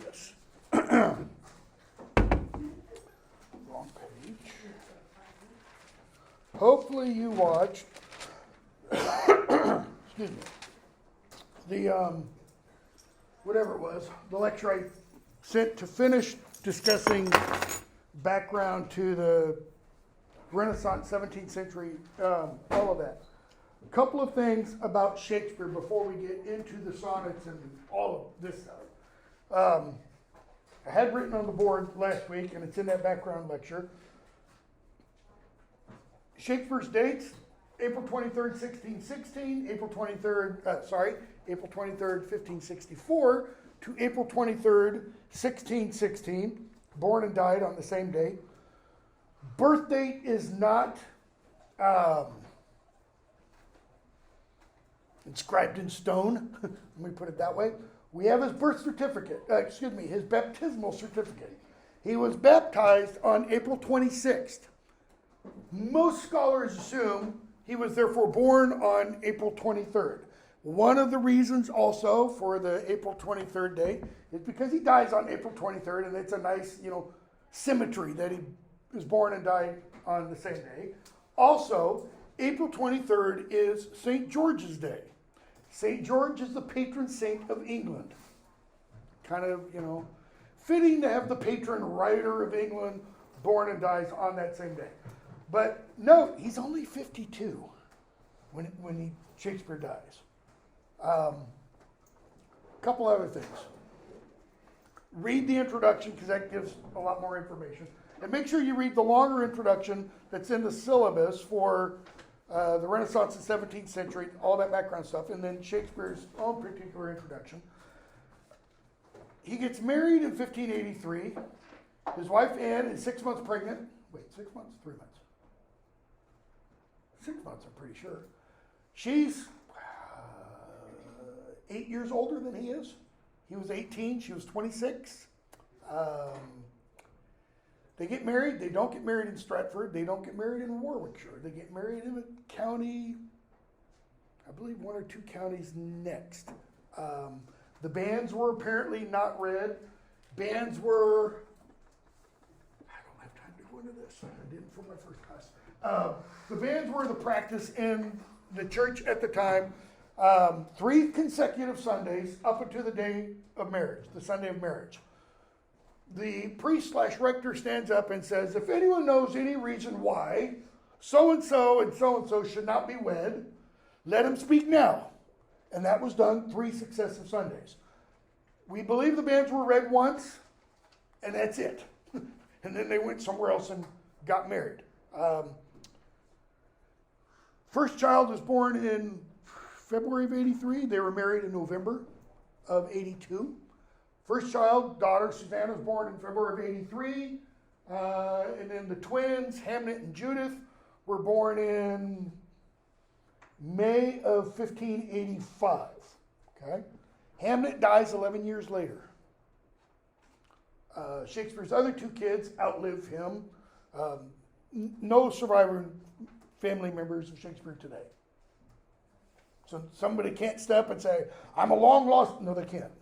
this. Wrong page. Hopefully you watched, excuse me, the, whatever it was, the lecture I sent to finish discussing background to the Renaissance, 17th century, all of that. A couple of things about Shakespeare before we get into the sonnets and all of this stuff. I had written on the board last week, and it's in that background lecture. Shakespeare's dates: April 23rd, 1616, April 23rd, April 23rd, 1564 to April 23rd, 1616. Born and died on the same day. Birth date is not inscribed in stone. Let me put it that way. We have his birth certificate, his baptismal certificate. He was baptized on April 26th. Most scholars assume he was therefore born on April 23rd. One of the reasons also for the April 23rd date is because he dies on April 23rd, and it's a nice, symmetry that he was born and died on the same day. Also, April 23rd is St. George's Day. St. George is the patron saint of England. Kind of, fitting to have the patron writer of England born and dies on that same day. But note, he's only 52 when Shakespeare dies. Couple other things. Read the introduction, because that gives a lot more information. And make sure you read the longer introduction that's in the syllabus for the Renaissance and 17th century, all that background stuff, and then Shakespeare's own particular introduction. He gets married in 1583. His wife Anne is 6 months pregnant. Wait, 6 months? 3 months? 6 months, I'm pretty sure. She's 8 years older than he is. He was 18, she was 26. They get married. They don't get married in Stratford. They don't get married in Warwickshire. They get married in a county, I believe 1 or 2 counties next. The banns were apparently not read. Banns were, I don't have time to go into this. I didn't for my first class. The banns were the practice in the church at the time. 3 consecutive Sundays up until the day of marriage, the Sunday of marriage. The priest/rector stands up and says, if anyone knows any reason why so-and-so and so-and-so should not be wed, let him speak now. And that was done 3 successive Sundays. We believe the banns were read once, and that's it. And then they went somewhere else and got married. First child was born in February of 83. They were married in November of 82. First child, daughter, Susanna, was born in February of 83. And then the twins, Hamnet and Judith, were born in May of 1585. Okay? Hamnet dies 11 years later. Shakespeare's other 2 kids outlive him. No surviving family members of Shakespeare today. So somebody can't step and say, I'm a long lost. No, they can't.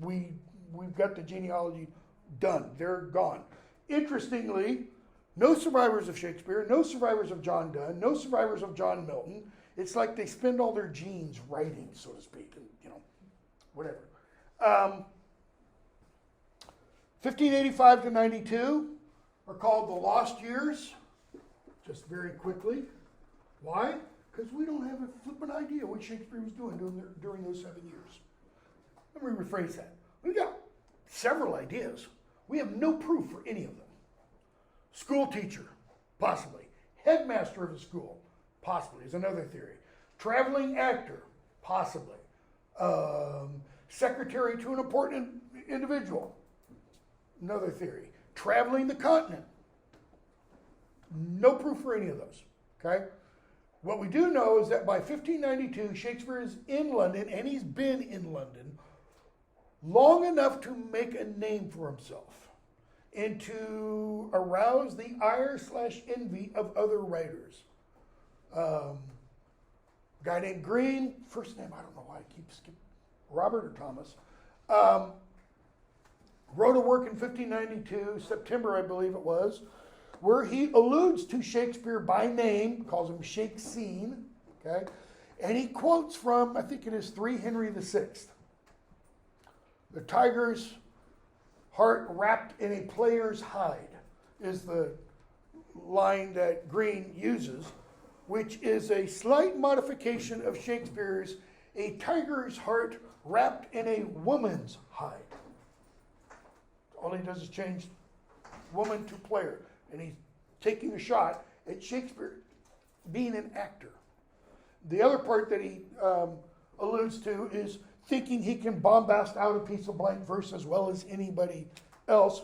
We've got the genealogy done. They're gone. Interestingly, no survivors of Shakespeare, no survivors of John Donne, no survivors of John Milton. It's like they spend all their genes writing, so to speak, and whatever. 1585 to 92 are called the lost years, just very quickly. Why? Because we don't have a flippant idea what Shakespeare was doing during those 7 years. Let me rephrase that. We've got several ideas. We have no proof for any of them. School teacher, possibly. Headmaster of a school, possibly, is another theory. Traveling actor, possibly. Secretary to an important individual, another theory. Traveling the continent. No proof for any of those, okay? What we do know is that by 1592, Shakespeare is in London, and he's been in London long enough to make a name for himself and to arouse the ire/envy of other writers. A guy named Green, first name, I don't know why I keep skipping, Robert or Thomas, wrote a work in 1592, September I believe it was, where he alludes to Shakespeare by name, calls him Shakespeare, okay? And he quotes from, I think it is 3 Henry VI. The tiger's heart wrapped in a player's hide is the line that Green uses, which is a slight modification of Shakespeare's a tiger's heart wrapped in a woman's hide. All he does is change woman to player. And he's taking a shot at Shakespeare being an actor. The other part that he alludes to is thinking he can bombast out a piece of blank verse as well as anybody else,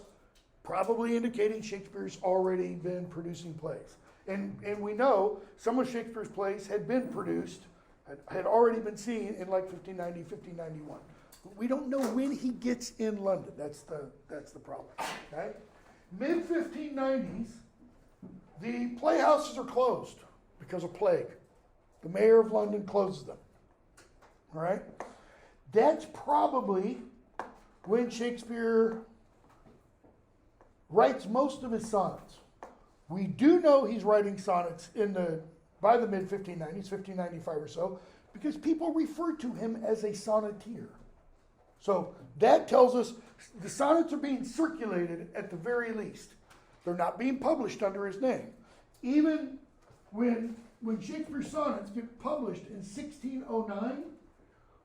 probably indicating Shakespeare's already been producing plays. And we know some of Shakespeare's plays had been produced, had already been seen in like 1590, 1591. But we don't know when he gets in London. That's the problem. Okay? Mid-1590s, the playhouses are closed because of plague. The mayor of London closes them. All right? That's probably when Shakespeare writes most of his sonnets. We do know he's writing sonnets by the mid-1590s, 1595 or so, because people refer to him as a sonneteer. So that tells us the sonnets are being circulated at the very least. They're not being published under his name. Even when Shakespeare Sonnets get published in 1609,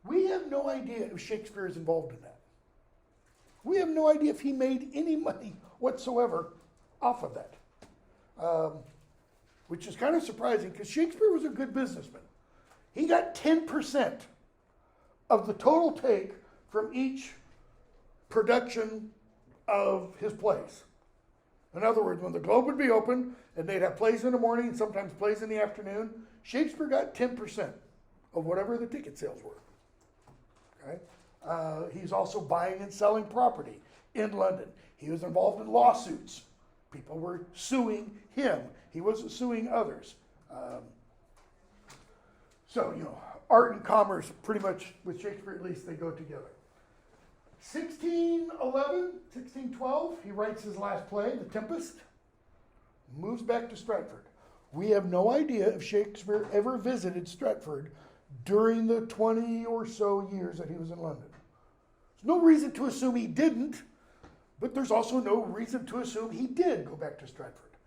we have no idea if Shakespeare is involved in that. We have no idea if he made any money whatsoever off of that. Which is kind of surprising because Shakespeare was a good businessman. He got 10% of the total take from each production of his plays. In other words, when the Globe would be open and they'd have plays in the morning and sometimes plays in the afternoon, Shakespeare got 10% of whatever the ticket sales were. Okay? He's also buying and selling property in London. He was involved in lawsuits. People were suing him. He wasn't suing others. So, art and commerce, pretty much, with Shakespeare at least, they go together. 1612, he writes his last play, The Tempest, moves back to Stratford. We have no idea if Shakespeare ever visited Stratford during the 20 or so years that he was in London. There's no reason to assume he didn't, but there's also no reason to assume he did go back to Stratford.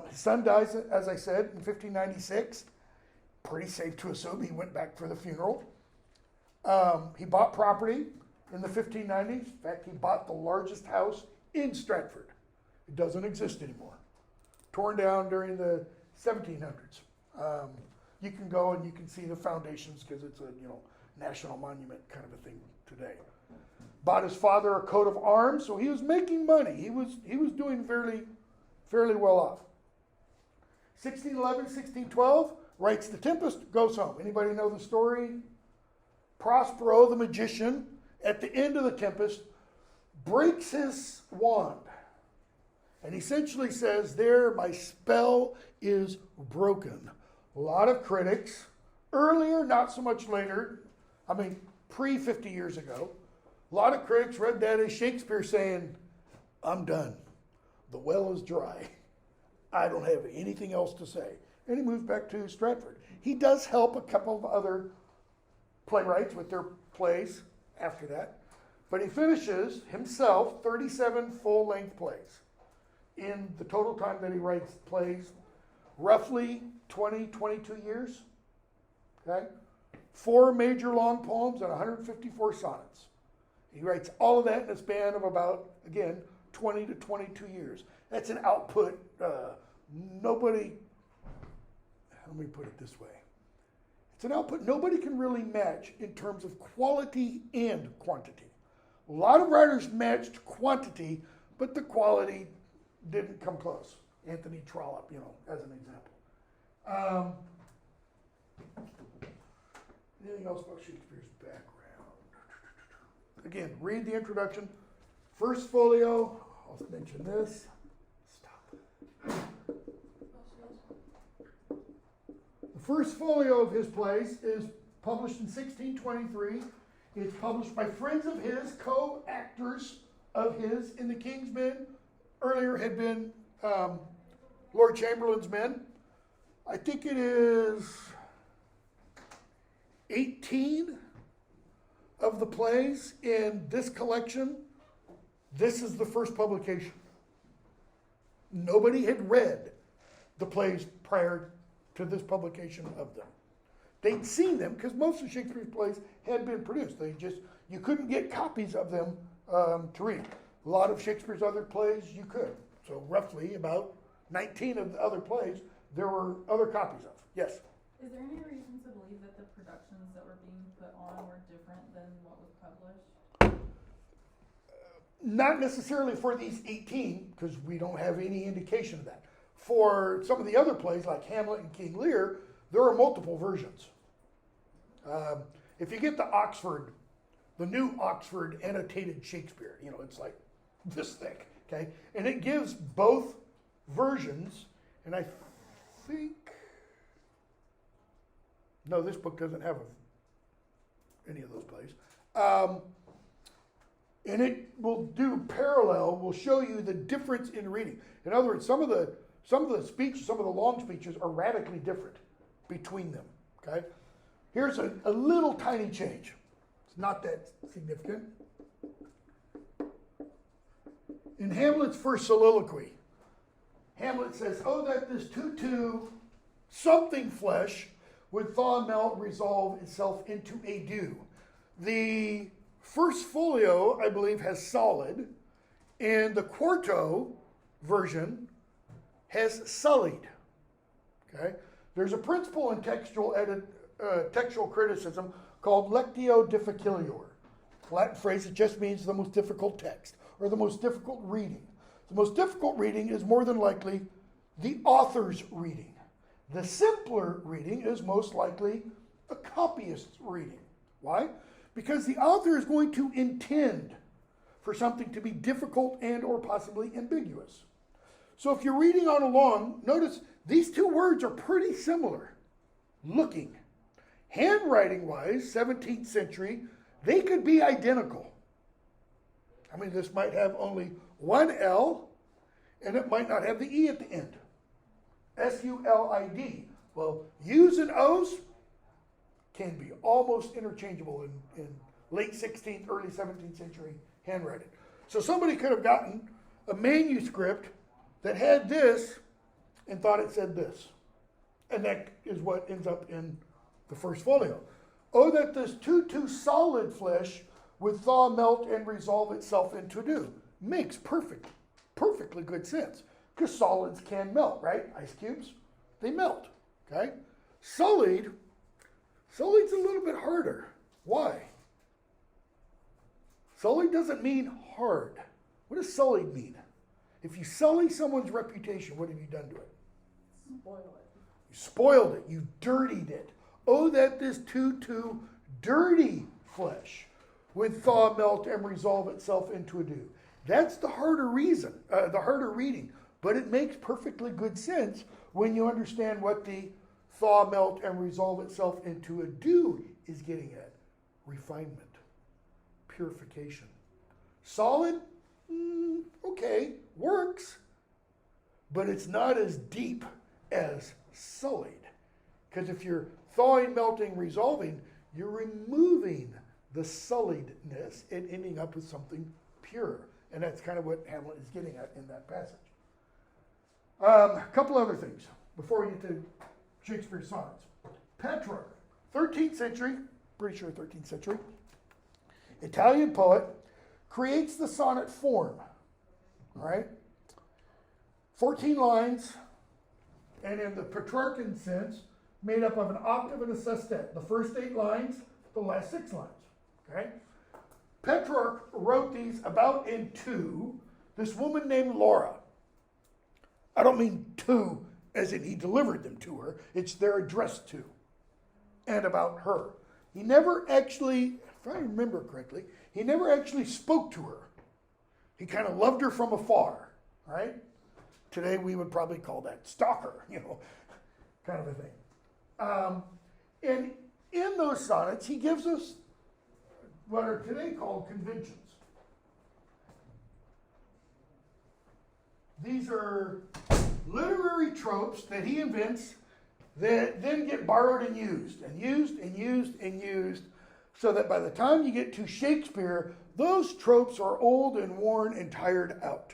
His son dies, as I said, in 1596. Pretty safe to assume he went back for the funeral. He bought property in the 1590s. In fact, he bought the largest house in Stratford. It doesn't exist anymore. Torn down during the 1700s. You can go and you can see the foundations because it's a national monument kind of a thing today. Bought his father a coat of arms, so he was making money. He was doing fairly well off. 1611, 1612, writes The Tempest, goes home. Anybody know the story? Prospero, the magician, at the end of The Tempest, breaks his wand and essentially says, there, my spell is broken. A lot of critics, earlier, not so much later, pre-50 years ago, a lot of critics read that as Shakespeare saying, I'm done. The well is dry. I don't have anything else to say. And he moves back to Stratford. He does help a couple of other playwrights with their plays after that. But he finishes himself 37 full-length plays. In the total time that he writes plays, roughly 20, 22 years. Okay? 4 major long poems and 154 sonnets. He writes all of that in a span of about, again, 20 to 22 years. That's an output nobody, let me put it this way. It's an output nobody can really match in terms of quality and quantity. A lot of writers matched quantity, but the quality didn't come close. Anthony Trollope, as an example. Anything else about Shakespeare's background? Again, read the introduction. First folio, I'll mention this. Stop. The first folio of his plays is published in 1623. It's published by friends of his, co-actors of his in the King's Men. Earlier had been Lord Chamberlain's Men. I think it is 18 of the plays in this collection. This is the first publication. Nobody had read the plays prior to this publication of them. They'd seen them because most of Shakespeare's plays had been produced. You couldn't get copies of them to read. A lot of Shakespeare's other plays you could. So roughly about 19 of the other plays there were other copies of. Yes? Is there any reason to believe that the productions that were being put on were different than what was published? Not necessarily for these 18, because we don't have any indication of that. For some of the other plays, like Hamlet and King Lear, there are multiple versions. If you get the new Oxford annotated Shakespeare, it's like this thick, okay? And it gives both versions, and I think, no, this book doesn't have any of those plays. And it will do parallel, will show you the difference in reading. In other words, some of the speeches, some of the long speeches are radically different between them, okay? Here's a little tiny change. It's not that significant. In Hamlet's first soliloquy, Hamlet says, "Oh, that this tutu something flesh would thaw, melt, resolve itself into a dew." The first folio, I believe, has solid, and the quarto version has sullied. Okay? There's a principle in textual criticism called lectio difficilior. Latin phrase, it just means the most difficult text or the most difficult reading. The most difficult reading is more than likely the author's reading. The simpler reading is most likely a copyist's reading. Why? Because the author is going to intend for something to be difficult and or possibly ambiguous. So if you're reading on along, notice these two words are pretty similar looking. Handwriting-wise, 17th century, they could be identical. I mean, this might have only one L, and it might not have the E at the end. S-U-L-I-D. Well, U's and O's can be almost interchangeable in late 16th, early 17th century handwriting. So somebody could have gotten a manuscript that had this and thought it said this. And that is what ends up in the first folio. "Oh, that this too solid flesh would thaw, melt, and resolve itself into dew." Makes perfectly good sense. Because solids can melt, right? Ice cubes, they melt, okay? Sullied's a little bit harder. Why? Sullied doesn't mean hard. What does sullied mean? If you sully someone's reputation, what have you done to it? Spoil it. You spoiled it. You dirtied it. "Oh, that this too dirty flesh would thaw, melt, and resolve itself into a dew." That's the harder reading. But it makes perfectly good sense when you understand what the thaw, melt, and resolve itself into a dew is getting at. Refinement, purification. Solid, okay, works, but it's not as deep as sullied. Because if you're thawing, melting, resolving, you're removing the sulliedness and ending up with something pure. And that's kind of what Hamlet is getting at in that passage. A couple other things before we get to Shakespeare Sonnets. Petrarch, 13th century, pretty sure 13th century, Italian poet, creates the sonnet form. All right? 14 lines, and in the Petrarchan sense, made up of an octave and a sestet. The first 8 lines, the last 6 lines. Okay? Petrarch wrote these about in to this woman named Laura. I don't mean to as in he delivered them to her. It's they're addressed to and about her. He never actually, if I remember correctly, he never actually spoke to her. He kind of loved her from afar, right? Today we would probably call that stalker, kind of a thing. And in those sonnets, he gives us what are today called conventions. These are literary tropes that he invents that then get borrowed and used, and used, and used, and used, so that by the time you get to Shakespeare, those tropes are old and worn and tired out.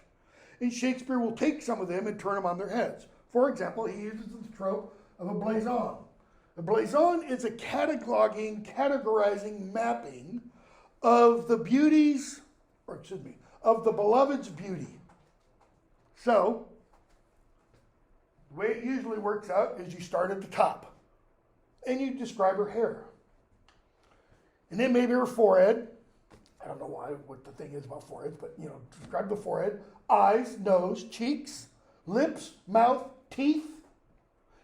And Shakespeare will take some of them and turn them on their heads. For example, he uses the trope of a blazon. A blazon is a categorizing mapping of the beauties, of the beloved's beauty. So, the way it usually works out is you start at the top and you describe her hair. And then maybe her forehead. I don't know what the thing is about foreheads, but describe the forehead. Eyes, nose, cheeks, lips, mouth, teeth,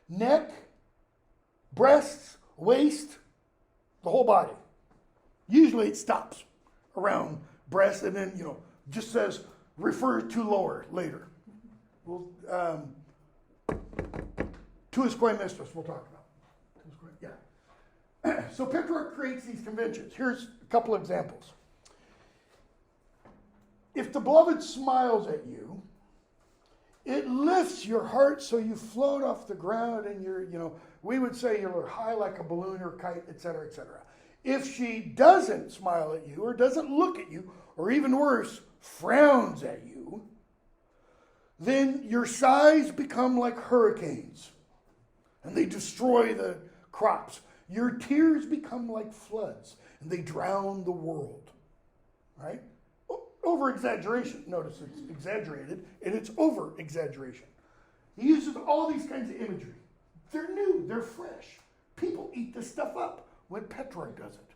neck, breasts, waist, the whole body. Usually it stops around breasts and then, just says refers to lower later. We'll, to his queen mistress, we'll talk about. Yeah. So Petrarch creates these conventions. Here's a couple examples. If the beloved smiles at you, it lifts your heart so you float off the ground and we would say you're high like a balloon or kite, etc., etc. If she doesn't smile at you or doesn't look at you, or even worse, frowns at you, then your sighs become like hurricanes and they destroy the crops. Your tears become like floods and they drown the world, right? Over-exaggeration. Notice it's exaggerated and it's over-exaggeration. He uses all these kinds of imagery. They're new, they're fresh. People eat this stuff up when Petrarch does it.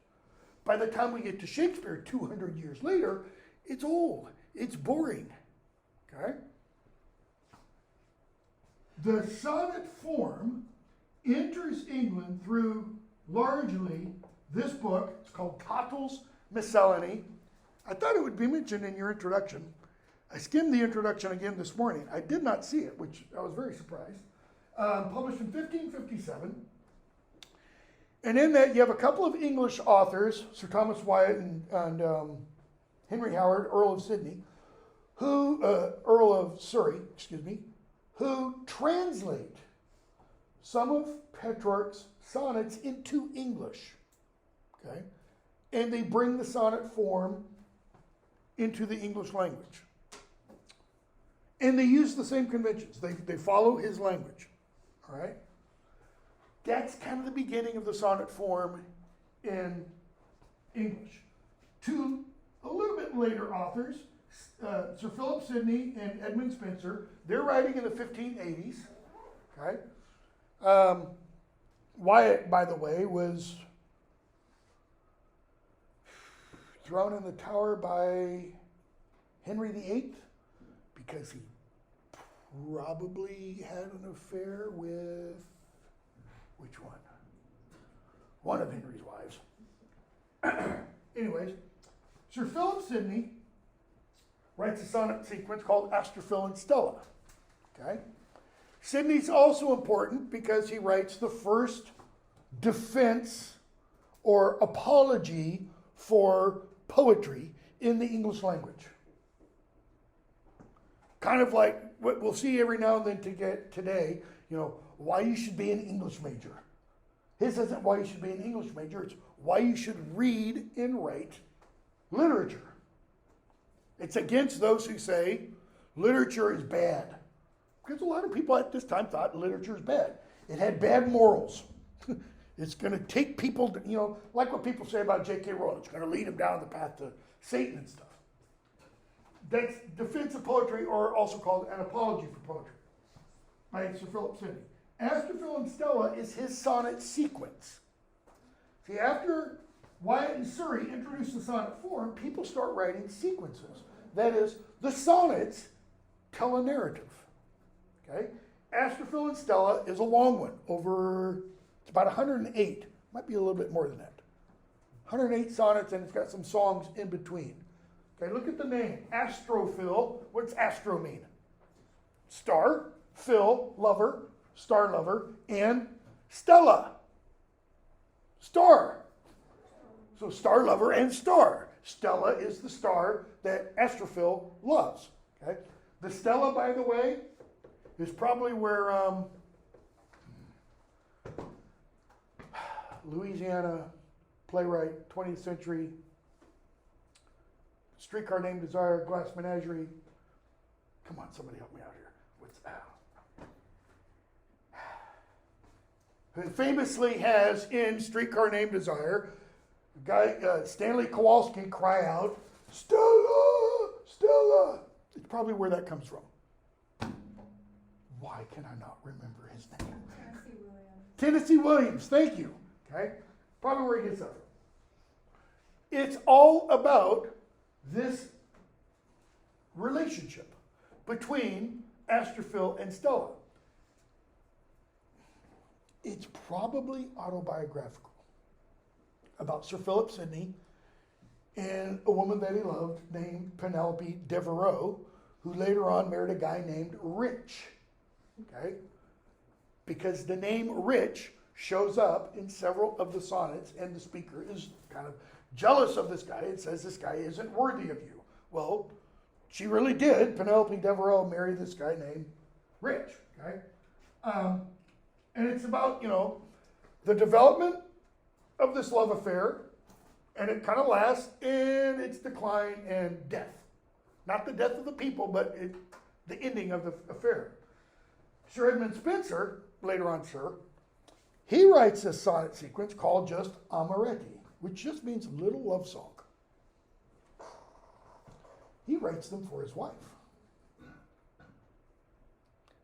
By the time we get to Shakespeare 200 years later, it's old, it's boring, okay? The sonnet form enters England through largely this book. It's called Tottel's Miscellany. I thought it would be mentioned in your introduction. I skimmed the introduction again this morning. I did not see it, which I was very surprised. Published in 1557. And in that, you have a couple of English authors, Sir Thomas Wyatt and Henry Howard, Earl of Surrey, who translate some of Petrarch's sonnets into English. Okay? And they bring the sonnet form into the English language. And they use the same conventions. They follow his language. All right? That's kind of the beginning of the sonnet form in English. Two a little bit later authors, Sir Philip Sidney and Edmund Spenser, they're writing in the 1580s. Okay? Wyatt, by the way, was thrown in the tower by Henry VIII because he probably had an affair with, which one? One of Henry's wives. Anyways, Sir Philip Sidney writes a sonnet sequence called Astrophil and Stella. Okay? Sidney's also important because he writes the first defense or apology for poetry in the English language. Kind of like what we'll see every now and then to get today, why you should be an English major. His isn't why you should be an English major, it's why you should read and write literature. It's against those who say literature is bad. Because a lot of people at this time thought literature is bad. It had bad morals. It's going to take people, like what people say about J.K. Rowling. It's going to lead them down the path to Satan and stuff. That's defense of poetry, or also called an apology for poetry, by Sir Philip Sidney. Astrophil and Stella is his sonnet sequence. See, after Wyatt and Surrey introduced the sonnet form, people start writing sequences. That is, the sonnets tell a narrative. Okay? Astrophil and Stella is a long one, it's about 108. Might be a little bit more than that. 108 sonnets, and it's got some songs in between. Okay, look at the name. Astrophil. What's astro mean? Star, Phil, lover, star lover, and Stella. Star. So star lover and star. Stella is the star that Astrophil loves. Okay? The Stella, by the way, is probably where Louisiana playwright, 20th century, Streetcar Named Desire, Glass Menagerie. Come on, somebody help me out here. Who famously has in Streetcar Named Desire, a guy, Stanley Kowalski, cry out, Stella, Stella. It's probably where that comes from. Why can I not remember his name? Tennessee Williams. Tennessee Williams, thank you. Okay, probably where he gets that from. It's all about this relationship between Astrophil and Stella. It's probably autobiographical about Sir Philip Sidney and a woman that he loved named Penelope Devereux, who later on married a guy named Rich. Okay? Because the name Rich shows up in several of the sonnets, and the speaker is kind of jealous of this guy and says this guy isn't worthy of you. Well, she really did. Penelope Devereux married this guy named Rich. Okay? And it's about, the development of this love affair, and it kind of lasts in its decline and death. Not the death of the people, but the ending of the affair. Sir Edmund Spenser, later on Sir, he writes a sonnet sequence called just Amoretti, which just means little love song. He writes them for his wife.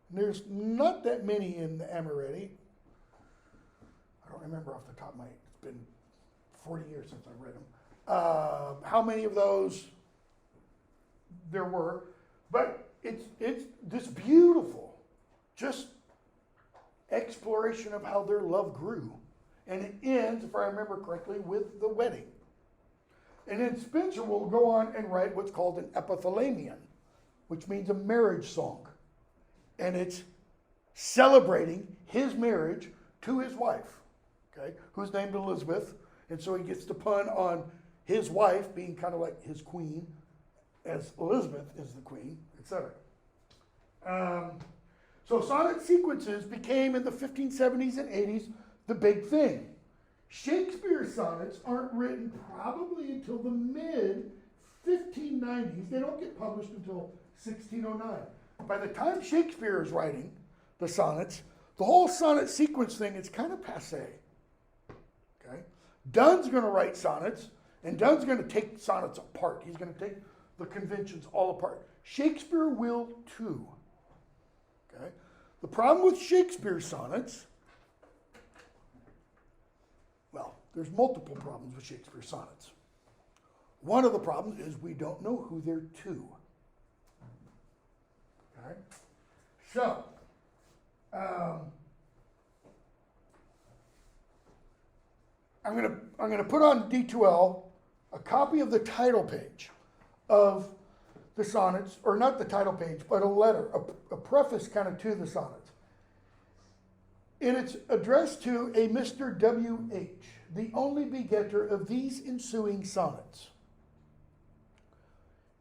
There's not that many in the Amoretti. I don't remember off the top of my head. It's been 40 years since I read them. How many of those there were? But it's this beautiful, just exploration of how their love grew. And it ends, if I remember correctly, with the wedding. And then Spenser will go on and write what's called an epithalamion, which means a marriage song. And it's celebrating his marriage to his wife, okay, who's named Elizabeth. And so he gets to pun on his wife being kind of like his queen, as Elizabeth is the queen, etc. So sonnet sequences became, in the 1570s and 80s, the big thing. Shakespeare sonnets aren't written probably until the mid-1590s. They don't get published until 1609. By the time Shakespeare is writing the sonnets, the whole sonnet sequence thing is kind of passé. Okay? Donne's going to write sonnets, and Donne's going to take sonnets apart. He's going to take the conventions all apart. Shakespeare will too. Okay? The problem with Shakespeare sonnets, well, there's multiple problems with Shakespeare sonnets. One of the problems is we don't know who they're to. Okay? So, I'm gonna put on D2L a copy of the title page of the sonnets, or not the title page, but a letter, a preface kind of to the sonnets. And it's addressed to a Mr. W.H., the only begetter of these ensuing sonnets.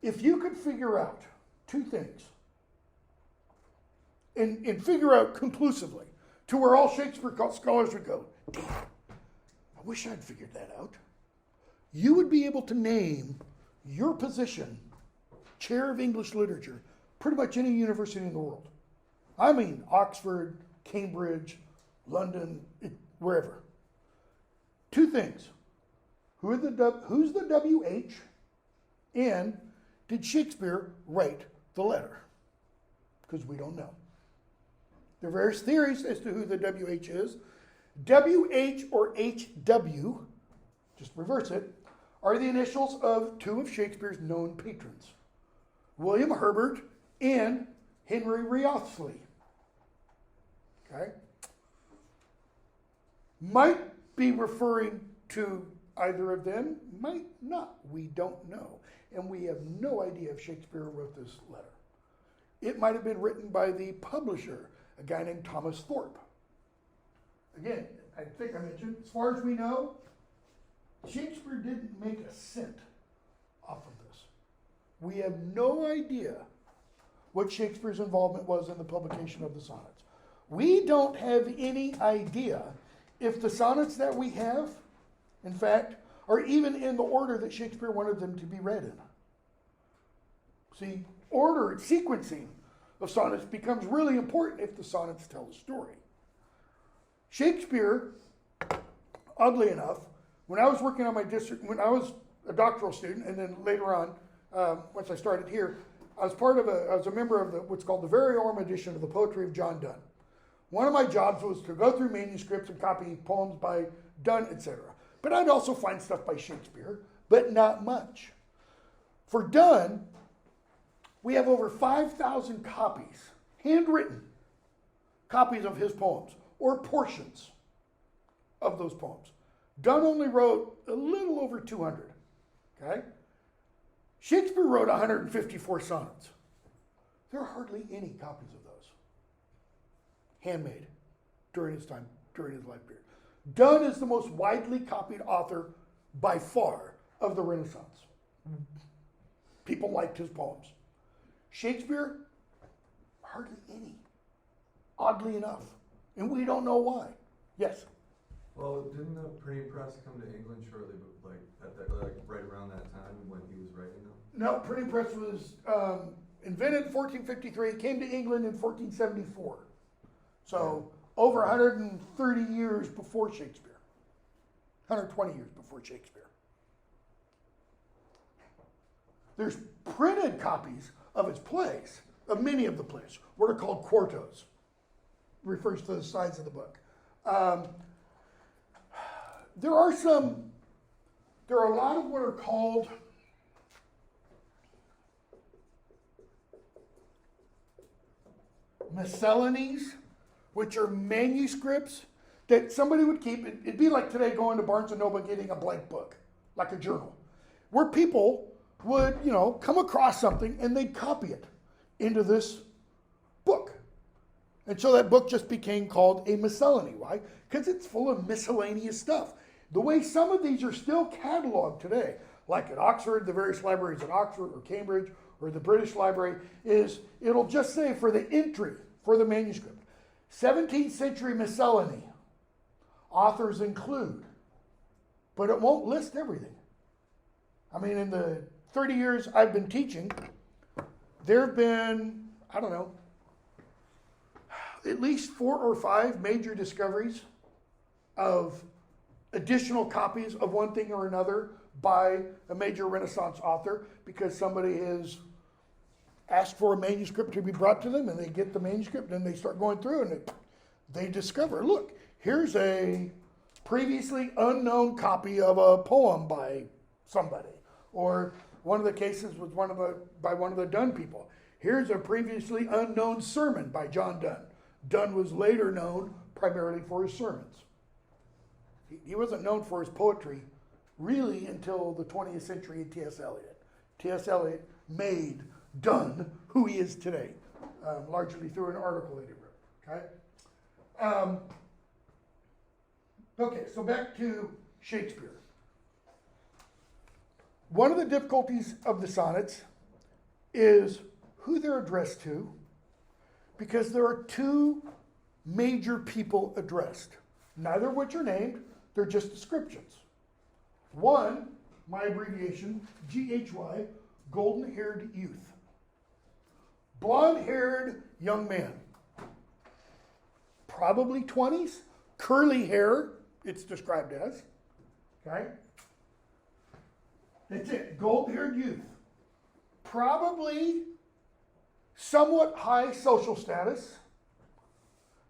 If you could figure out two things, and figure out conclusively, to where all Shakespeare scholars would go, damn, I wish I'd figured that out. You would be able to name your position, chair of English literature, pretty much any university in the world. I mean, Oxford, Cambridge, London, wherever. Two things. Who's the WH? And did Shakespeare write the letter? Because we don't know. There are various theories as to who the WH is. WH or HW, just reverse it, are the initials of two of Shakespeare's known patrons, William Herbert and Henry Wriothesley. Okay? Might be referring to either of them, might not. We don't know. And we have no idea if Shakespeare wrote this letter. It might have been written by the publisher, a guy named Thomas Thorpe. Again, I think I mentioned, as far as we know, Shakespeare didn't make a cent off of this. We have no idea what Shakespeare's involvement was in the publication of the sonnets. We don't have any idea if the sonnets that we have, in fact, are even in the order that Shakespeare wanted them to be read in. See, order, sequencing of sonnets becomes really important if the sonnets tell a story. Shakespeare, oddly enough, when I was working on my district, when I was a doctoral student, and then later on, once I started here, I was a member of what's called the Variorum edition of the poetry of John Donne. One of my jobs was to go through manuscripts and copy poems by Donne, etc. But I'd also find stuff by Shakespeare, but not much. For Donne, we have over 5,000 copies, handwritten copies of his poems, or portions of those poems. Donne only wrote a little over 200, okay? Shakespeare wrote 154 sonnets. There are hardly any copies of those handmade during his time, during his life period. Donne is the most widely copied author by far of the Renaissance. People liked his poems. Shakespeare, hardly any, oddly enough. And we don't know why. Yes? Well, didn't the printing press come to England shortly, right around that time when he was writing them? No, printing press was invented in 1453, came to England in 1474. So over 130 years before Shakespeare. 120 years before Shakespeare. There's printed copies of his plays, of many of the plays, what are called quartos. Refers to the sides of the book. There are a lot of what are called miscellanies, which are manuscripts that somebody would keep. It'd be like today going to Barnes & Noble getting a blank book, like a journal, where people would, come across something and they'd copy it into this book. And so that book just became called a miscellany. Why? Because it's full of miscellaneous stuff. The way some of these are still cataloged today, like at Oxford, the various libraries at Oxford or Cambridge or the British Library, is it'll just say for the entry, for the manuscript, 17th century miscellany, authors include, but it won't list everything. I mean, in the 30 years I've been teaching, there have been, at least 4 or 5 major discoveries of additional copies of one thing or another by a major Renaissance author because somebody has asked for a manuscript to be brought to them and they get the manuscript and they start going through and they discover, look, here's a previously unknown copy of a poem by somebody. Or one of the cases was by one of the Donne people. Here's a previously unknown sermon by John Donne. Donne was later known primarily for his sermons. He wasn't known for his poetry really until the 20th century and T.S. Eliot. T.S. Eliot made Donne who he is today, largely through an article that he wrote. Okay? Okay, so back to Shakespeare. One of the difficulties of the sonnets is who they're addressed to, because there are 2 major people addressed, neither of which are named, they're just descriptions. One, my abbreviation, GHY, golden-haired youth. Blonde-haired young man. Probably 20s, curly hair, it's described as. Okay? That's it, golden-haired youth. Probably somewhat high social status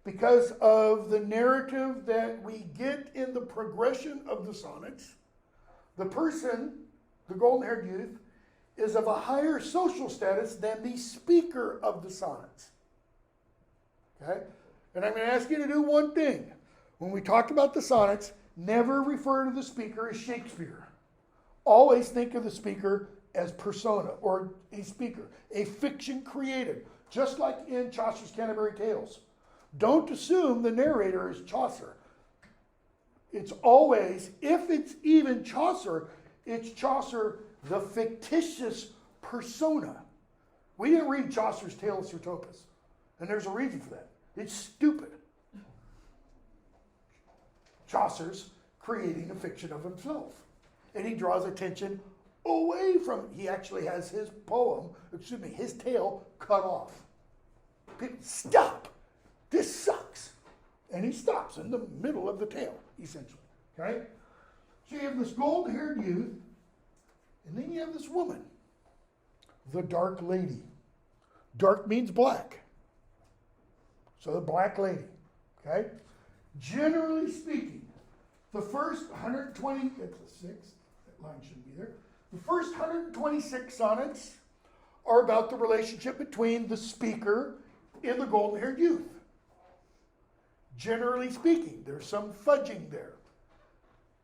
because of the narrative that we get in the progression of the sonnets. The person, the golden-haired youth, is of a higher social status than the speaker of the sonnets. Okay? And I'm going to ask you to do one thing. When we talk about the sonnets, never refer to the speaker as Shakespeare. Always think of the speaker as persona, or a speaker, a fiction created, just like in Chaucer's Canterbury Tales. Don't assume the narrator is Chaucer. It's always, if it's even Chaucer, it's Chaucer, the fictitious persona. We didn't read Chaucer's Tale of Sir Topas, and there's a reason for that. It's stupid. Chaucer's creating a fiction of himself, and he draws attention away from, he actually has his his tale cut off. People, stop! This sucks! And he stops in the middle of the tale, essentially. Okay? So you have this golden-haired youth, and then you have this woman, the Dark Lady. Dark means black. So the Black Lady. Okay? Generally speaking, the first 120, it's a 6, that line shouldn't be there. The first 126 sonnets are about the relationship between the speaker and the golden-haired youth. Generally speaking, there's some fudging there.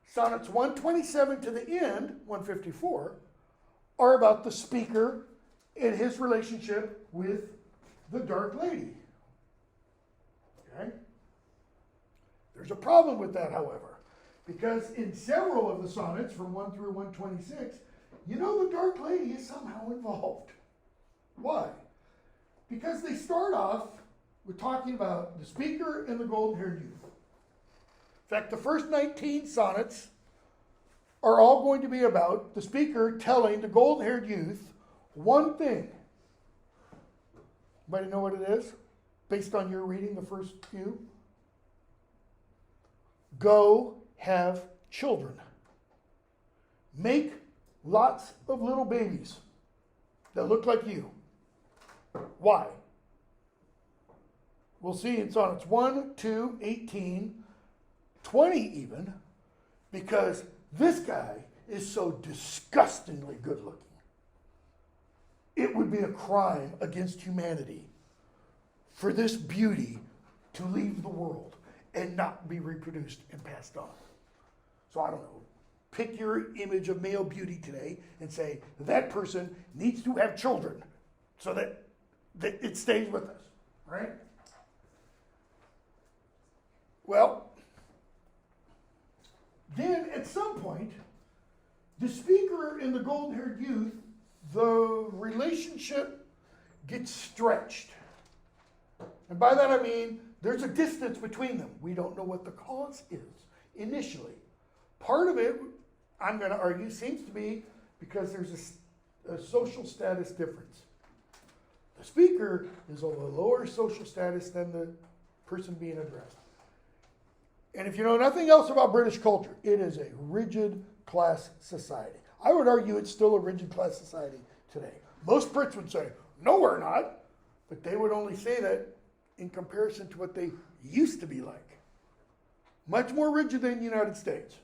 Sonnets 127 to the end, 154, are about the speaker and his relationship with the Dark Lady. Okay? There's a problem with that, however, because in several of the sonnets from 1 through 126, you know the Dark Lady is somehow involved. Why? Because they start off with talking about the speaker and the golden-haired youth. In fact, the first 19 sonnets are all going to be about the speaker telling the golden-haired youth one thing. Anybody know what it is? Based on your reading the first few? Go have children. Make lots of little babies that look like you. Why? We'll see in sonnets 1, 2, 18, 20 even, because this guy is so disgustingly good looking. It would be a crime against humanity for this beauty to leave the world and not be reproduced and passed on. So I don't know. Pick your image of male beauty today and say that person needs to have children so that it stays with us, right? Well, then at some point, the speaker and the golden-haired youth, the relationship gets stretched. And by that I mean there's a distance between them. We don't know what the cause is initially. Part of it, I'm going to argue, seems to be because there's a social status difference. The speaker is of a lower social status than the person being addressed. And if you know nothing else about British culture, it is a rigid class society. I would argue it's still a rigid class society today. Most Brits would say, no, we're not. But they would only say that in comparison to what they used to be like. Much more rigid than the United States.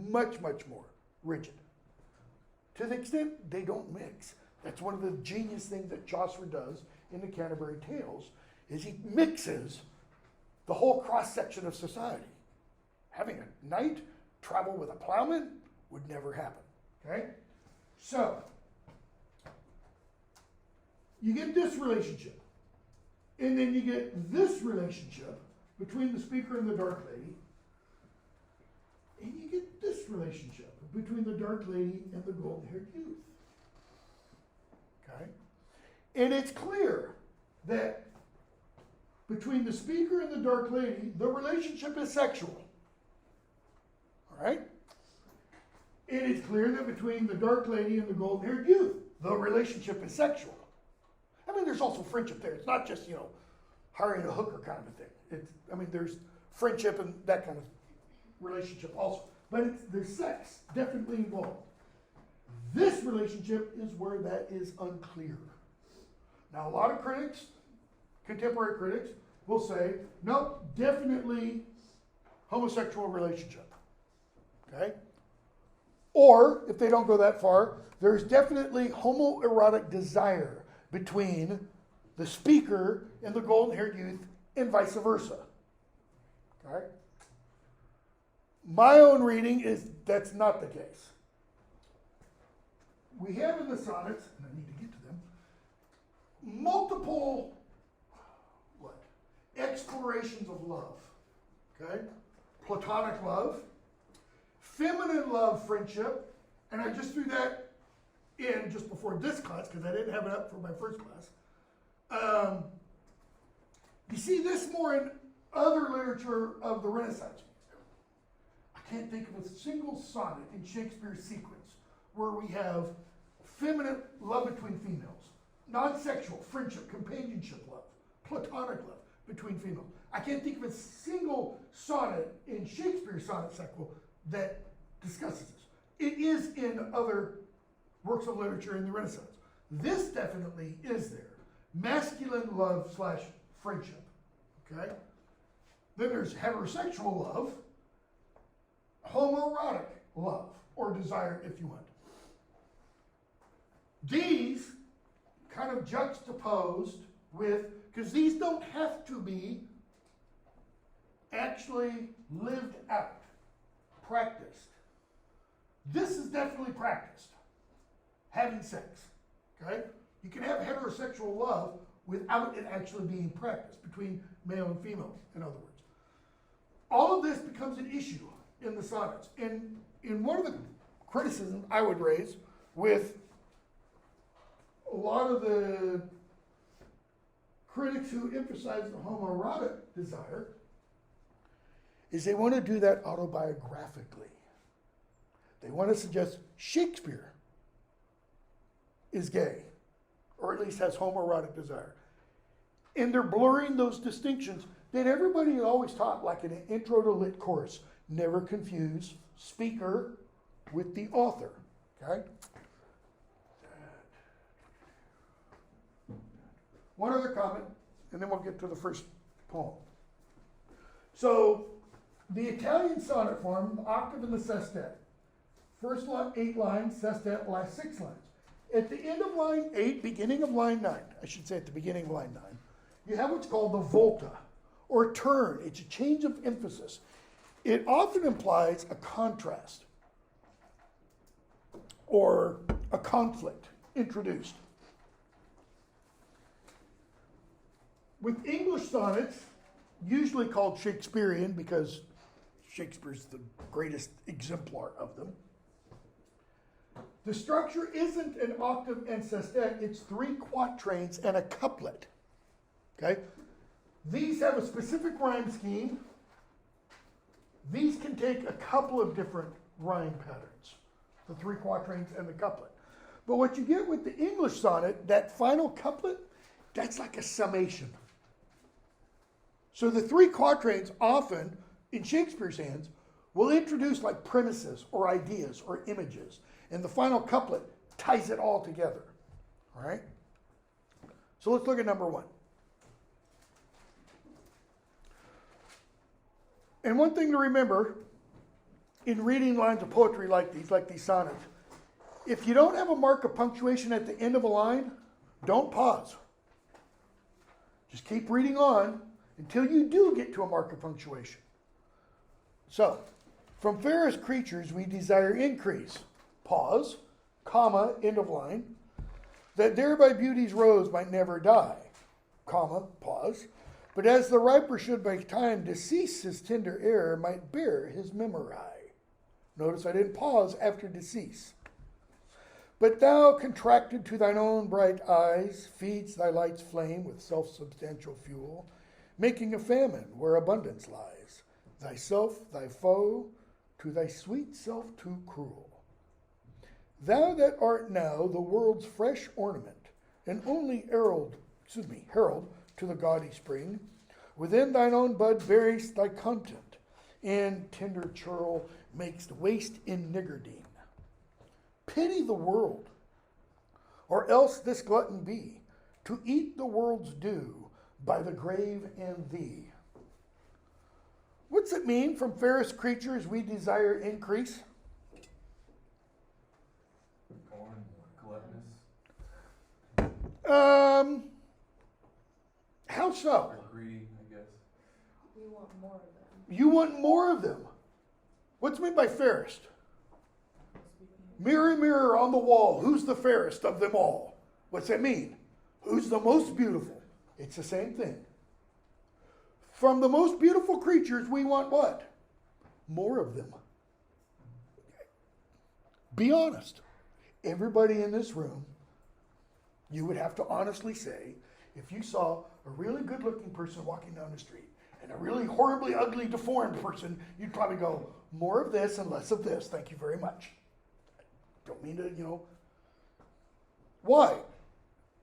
Much, much more rigid. To the extent they don't mix. That's one of the genius things that Chaucer does in the Canterbury Tales, is he mixes the whole cross-section of society. Having a knight travel with a plowman would never happen. Okay? So, you get this relationship. And then you get this relationship between the speaker and the Dark Lady. And you get this relationship between the Dark Lady and the golden-haired youth. Okay? And it's clear that between the speaker and the Dark Lady, the relationship is sexual. All right? And it's clear that between the Dark Lady and the golden-haired youth, the relationship is sexual. I mean, there's also friendship there. It's not just, hiring a hooker kind of a thing. There's friendship and that kind of relationship also. But there's sex definitely involved. This relationship is where that is unclear. Now, a lot of critics, contemporary critics, will say, nope, definitely homosexual relationship. Okay? Or, if they don't go that far, there's definitely homoerotic desire between the speaker and the golden-haired youth and vice versa. Okay? My own reading is that's not the case. We have in the sonnets, and I need to get to them, multiple explorations of love. Okay? Platonic love, feminine love, friendship, and I just threw that in just before this class, because I didn't have it up for my first class. You see this more in other literature of the Renaissance. I can't think of a single sonnet in Shakespeare's sequence where we have feminine love between females, non-sexual friendship, companionship love, platonic love between females. I can't think of a single sonnet in Shakespeare's sonnet cycle that discusses this. It is in other works of literature in the Renaissance. This definitely is there. Masculine love / friendship. Okay? Then there's heterosexual love, homoerotic love, or desire, if you want. These kind of juxtaposed with, because these don't have to be actually lived out, practiced. This is definitely practiced. Having sex. Okay? You can have heterosexual love without it actually being practiced between male and female, in other words. All of this becomes an issue in the sonnets. And in one of the criticisms I would raise with a lot of the critics who emphasize the homoerotic desire is they want to do that autobiographically. They want to suggest Shakespeare is gay, or at least has homoerotic desire. And they're blurring those distinctions that everybody always taught, like in an intro to lit course. Never confuse speaker with the author. Okay? One other comment, and then we'll get to the first poem. So, the Italian sonnet form, the octave and the sestet. First 8 lines, sestet, last 6 lines. At the end of line 8, beginning of line 9, I should say at the beginning of line 9, you have what's called the volta, or turn. It's a change of emphasis. It often implies a contrast, or a conflict introduced. With English sonnets, usually called Shakespearean because Shakespeare's the greatest exemplar of them, the structure isn't an octave and sestet, it's 3 quatrains and a couplet. Okay? These have a specific rhyme scheme. These can take a couple of different rhyme patterns, the 3 quatrains and the couplet. But what you get with the English sonnet, that final couplet, that's like a summation. So the 3 quatrains often, in Shakespeare's hands, will introduce like premises or ideas or images. And the final couplet ties it all together. All right? So let's look at number 1. And one thing to remember in reading lines of poetry like these sonnets, if you don't have a mark of punctuation at the end of a line, don't pause. Just keep reading on until you do get to a mark of punctuation. So, from fairest creatures we desire increase. Pause, comma, end of line. That thereby beauty's rose might never die. Comma, pause. But as the riper should by time decease his tender air might bear his memory. Notice I didn't pause after decease. But thou, contracted to thine own bright eyes, feeds thy light's flame with self-substantial fuel, making a famine where abundance lies. Thyself, thy foe, to thy sweet self too cruel. Thou that art now the world's fresh ornament, and only herald to the gaudy spring, within thine own bud buries thy content, and tender churl makes waste in niggardine. Pity the world, or else this glutton be, to eat the world's due by the grave and thee. What's it mean? From fairest creatures we desire increase? Born gluttonous. How so? Or greedy, I guess. We want more of them. You want more of them. What's meant by fairest? Mirror, mirror on the wall, who's the fairest of them all? What's that mean? Who's the most beautiful? It's the same thing. From the most beautiful creatures, we want what? More of them. Be honest. everybody in this room, you would have to honestly say, if you saw a really good looking person walking down the street and a really horribly ugly deformed person, you'd probably go, more of this and less of this, thank you very much. Don't mean to, Why?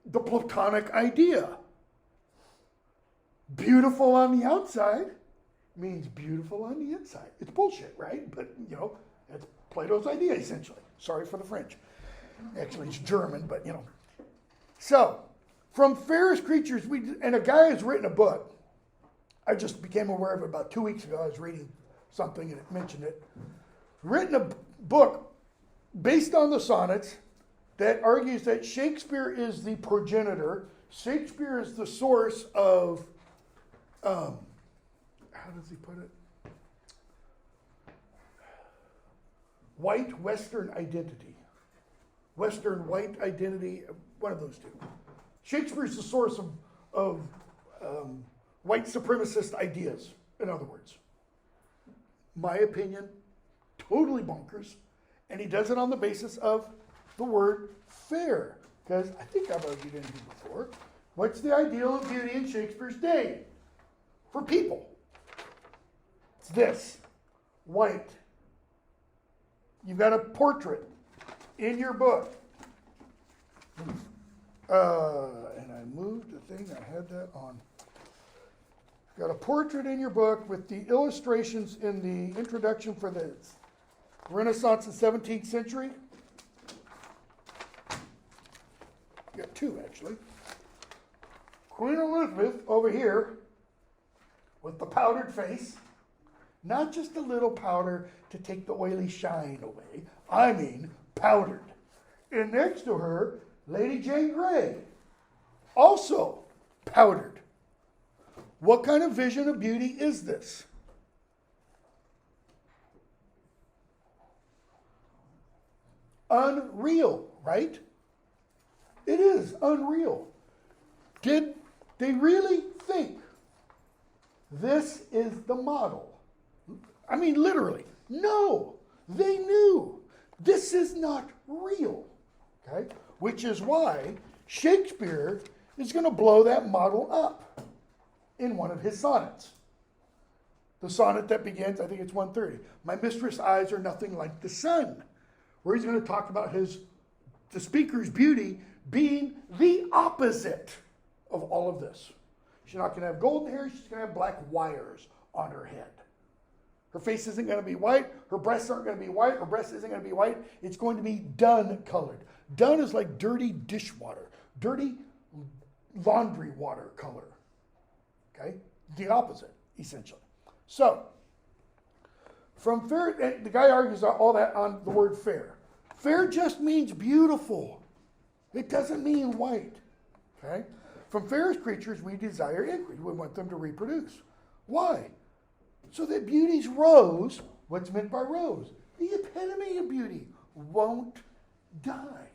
The Platonic idea. Beautiful on the outside means beautiful on the inside. It's bullshit, right? But, that's Plato's idea, essentially. Sorry for the French. Actually, it's German, but, So, from fairest creatures, and a guy has written a book. I just became aware of it about 2 weeks ago. I was reading something and it mentioned it. Written a book based on the sonnets that argues that Shakespeare is the progenitor. Shakespeare is the source of, how does he put it? White Western identity. Western white identity, one of those two. Shakespeare is the source of white supremacist ideas, in other words. My opinion, totally bonkers. And he does it on the basis of the word fair. Because I think I've argued in here before. What's the ideal of beauty in Shakespeare's day? For people. It's this. White. You've got a portrait in your book. And I moved the thing, I had that on. Got a portrait in your book with the illustrations in the introduction for the Renaissance and 17th century. You got two, actually. Queen Elizabeth over here with the powdered face. Not just a little powder to take the oily shine away. I mean powdered. And next to her, Lady Jane Grey. Also powdered. What kind of vision of beauty is this? Unreal, right? It is unreal. Did they really think this is the model? I mean, literally. No, they knew this is not real. Okay? Which is why Shakespeare is going to blow that model up in one of his sonnets. The sonnet that begins, I think it's 130. My mistress' eyes are nothing like the sun. Where he's going to talk about the speaker's beauty being the opposite of all of this. She's not going to have golden hair. She's going to have black wires on her head. Her face isn't going to be white. Her breasts aren't going to be white. Her breast isn't going to be white. It's going to be dun colored. Dun is like dirty dishwater, dirty laundry water color. Okay? The opposite, essentially. So, from fair, the guy argues all that on the word fair. Fair just means beautiful. It doesn't mean white. Okay? From fairest creatures, we desire increase. We want them to reproduce. Why? So that beauty's rose, what's meant by rose? The epitome of beauty won't die.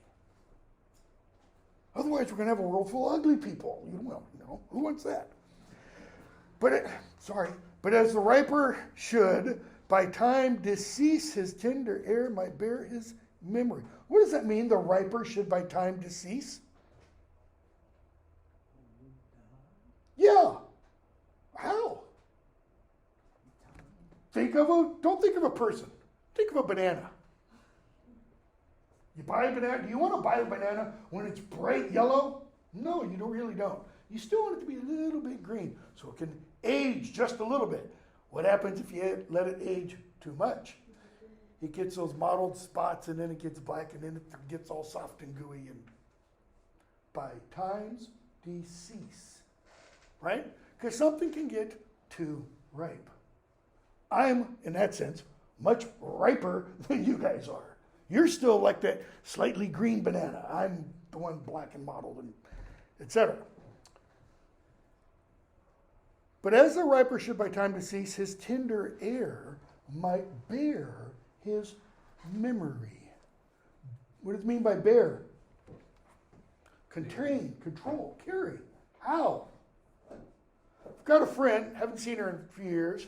Otherwise, we're going to have a world full of ugly people. Who wants that? But as the riper should, by time decease his tender air might bear his memory. What does that mean, the riper should by time decease? Yeah. How? Don't think of a person. Think of a banana. You buy a banana. Do you want to buy a banana when it's bright yellow? No, you really don't. You still want it to be a little bit green so it can age just a little bit. What happens if you let it age too much? It gets those mottled spots and then it gets black and then it gets all soft and gooey and by times decease. Right? Because something can get too ripe. I'm, in that sense, much riper than you guys are. You're still like that slightly green banana. I'm the one black and mottled and etc. But as the riper should by time decease, his tender air might bear his memory. What does it mean by bear? Contain, control, carry. How? I've got a friend, haven't seen her in a few years.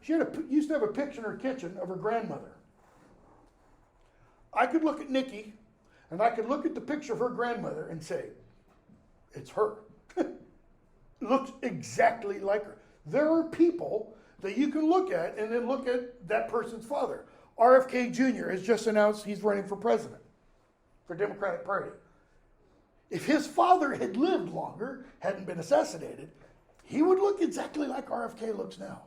She used to have a picture in her kitchen of her grandmother. I could look at Nikki And I could look at the picture of her grandmother and say, it's her. Looks exactly like her. There are people that you can look at and then look at that person's father. RFK Jr. has just announced he's running for president for Democratic Party. If his father had lived longer, hadn't been assassinated, he would look exactly like RFK looks now.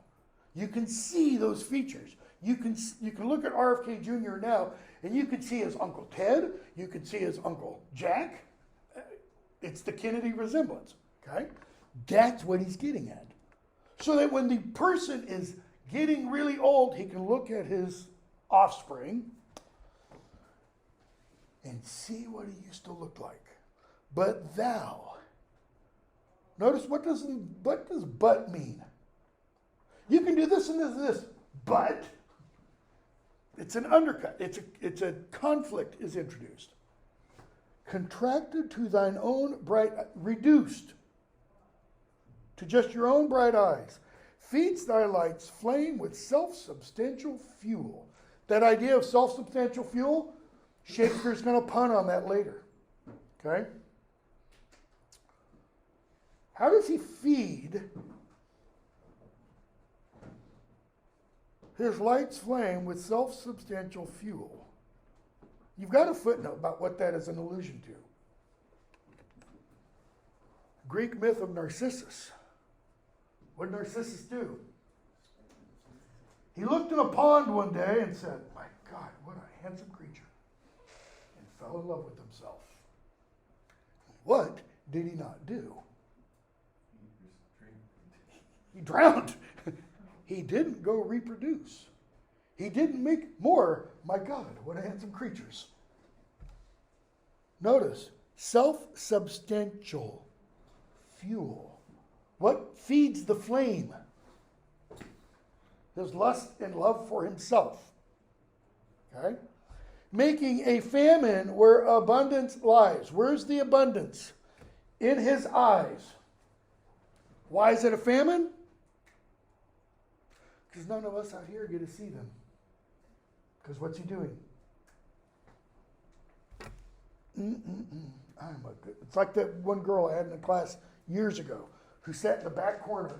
You can see those features. You can look at RFK Jr. now, and you can see his Uncle Ted. You can see his Uncle Jack. It's the Kennedy resemblance. Okay, that's what he's getting at. So that when the person is getting really old, he can look at his offspring and see what he used to look like. But thou. Notice what does but mean? You can do this and this and this, but it's an undercut. It's a conflict is introduced. Contracted to thine own bright, reduced to just your own bright eyes, feeds thy lights flame with self-substantial fuel. That idea of self-substantial fuel, Shakespeare's going to pun on that later. Okay? How does he feed his lights flame with self-substantial fuel? You've got a footnote about what that is an allusion to. Greek myth of Narcissus. What did Narcissus do? He looked in a pond one day and said, my God, what a handsome creature. And fell in love with himself. What did he not do? He drowned. He didn't go reproduce. He didn't make more. My God, what a handsome creatures. Notice, self-substantial fuel. What feeds the flame? His lust and love for himself. Okay? Making a famine where abundance lies. Where's the abundance? In his eyes. Why is it a famine? Because none of us out here get to see them. Because what's he doing? It's like that one girl I had in a class years ago who sat in the back corner.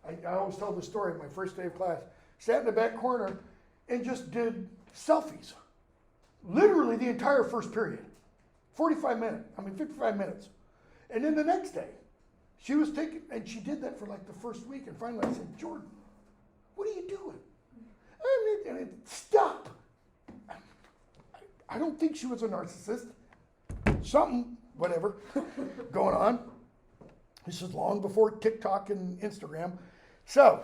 I always tell the story of my first day of class. Sat in the back corner and just did selfies. Literally the entire first period. 55 minutes. And then the next day, she was taking, and she did that for like the first week. And finally I said, Jordan, what are you doing? Stop. I don't think she was a narcissist. Something, whatever, going on. This is long before TikTok and Instagram. So,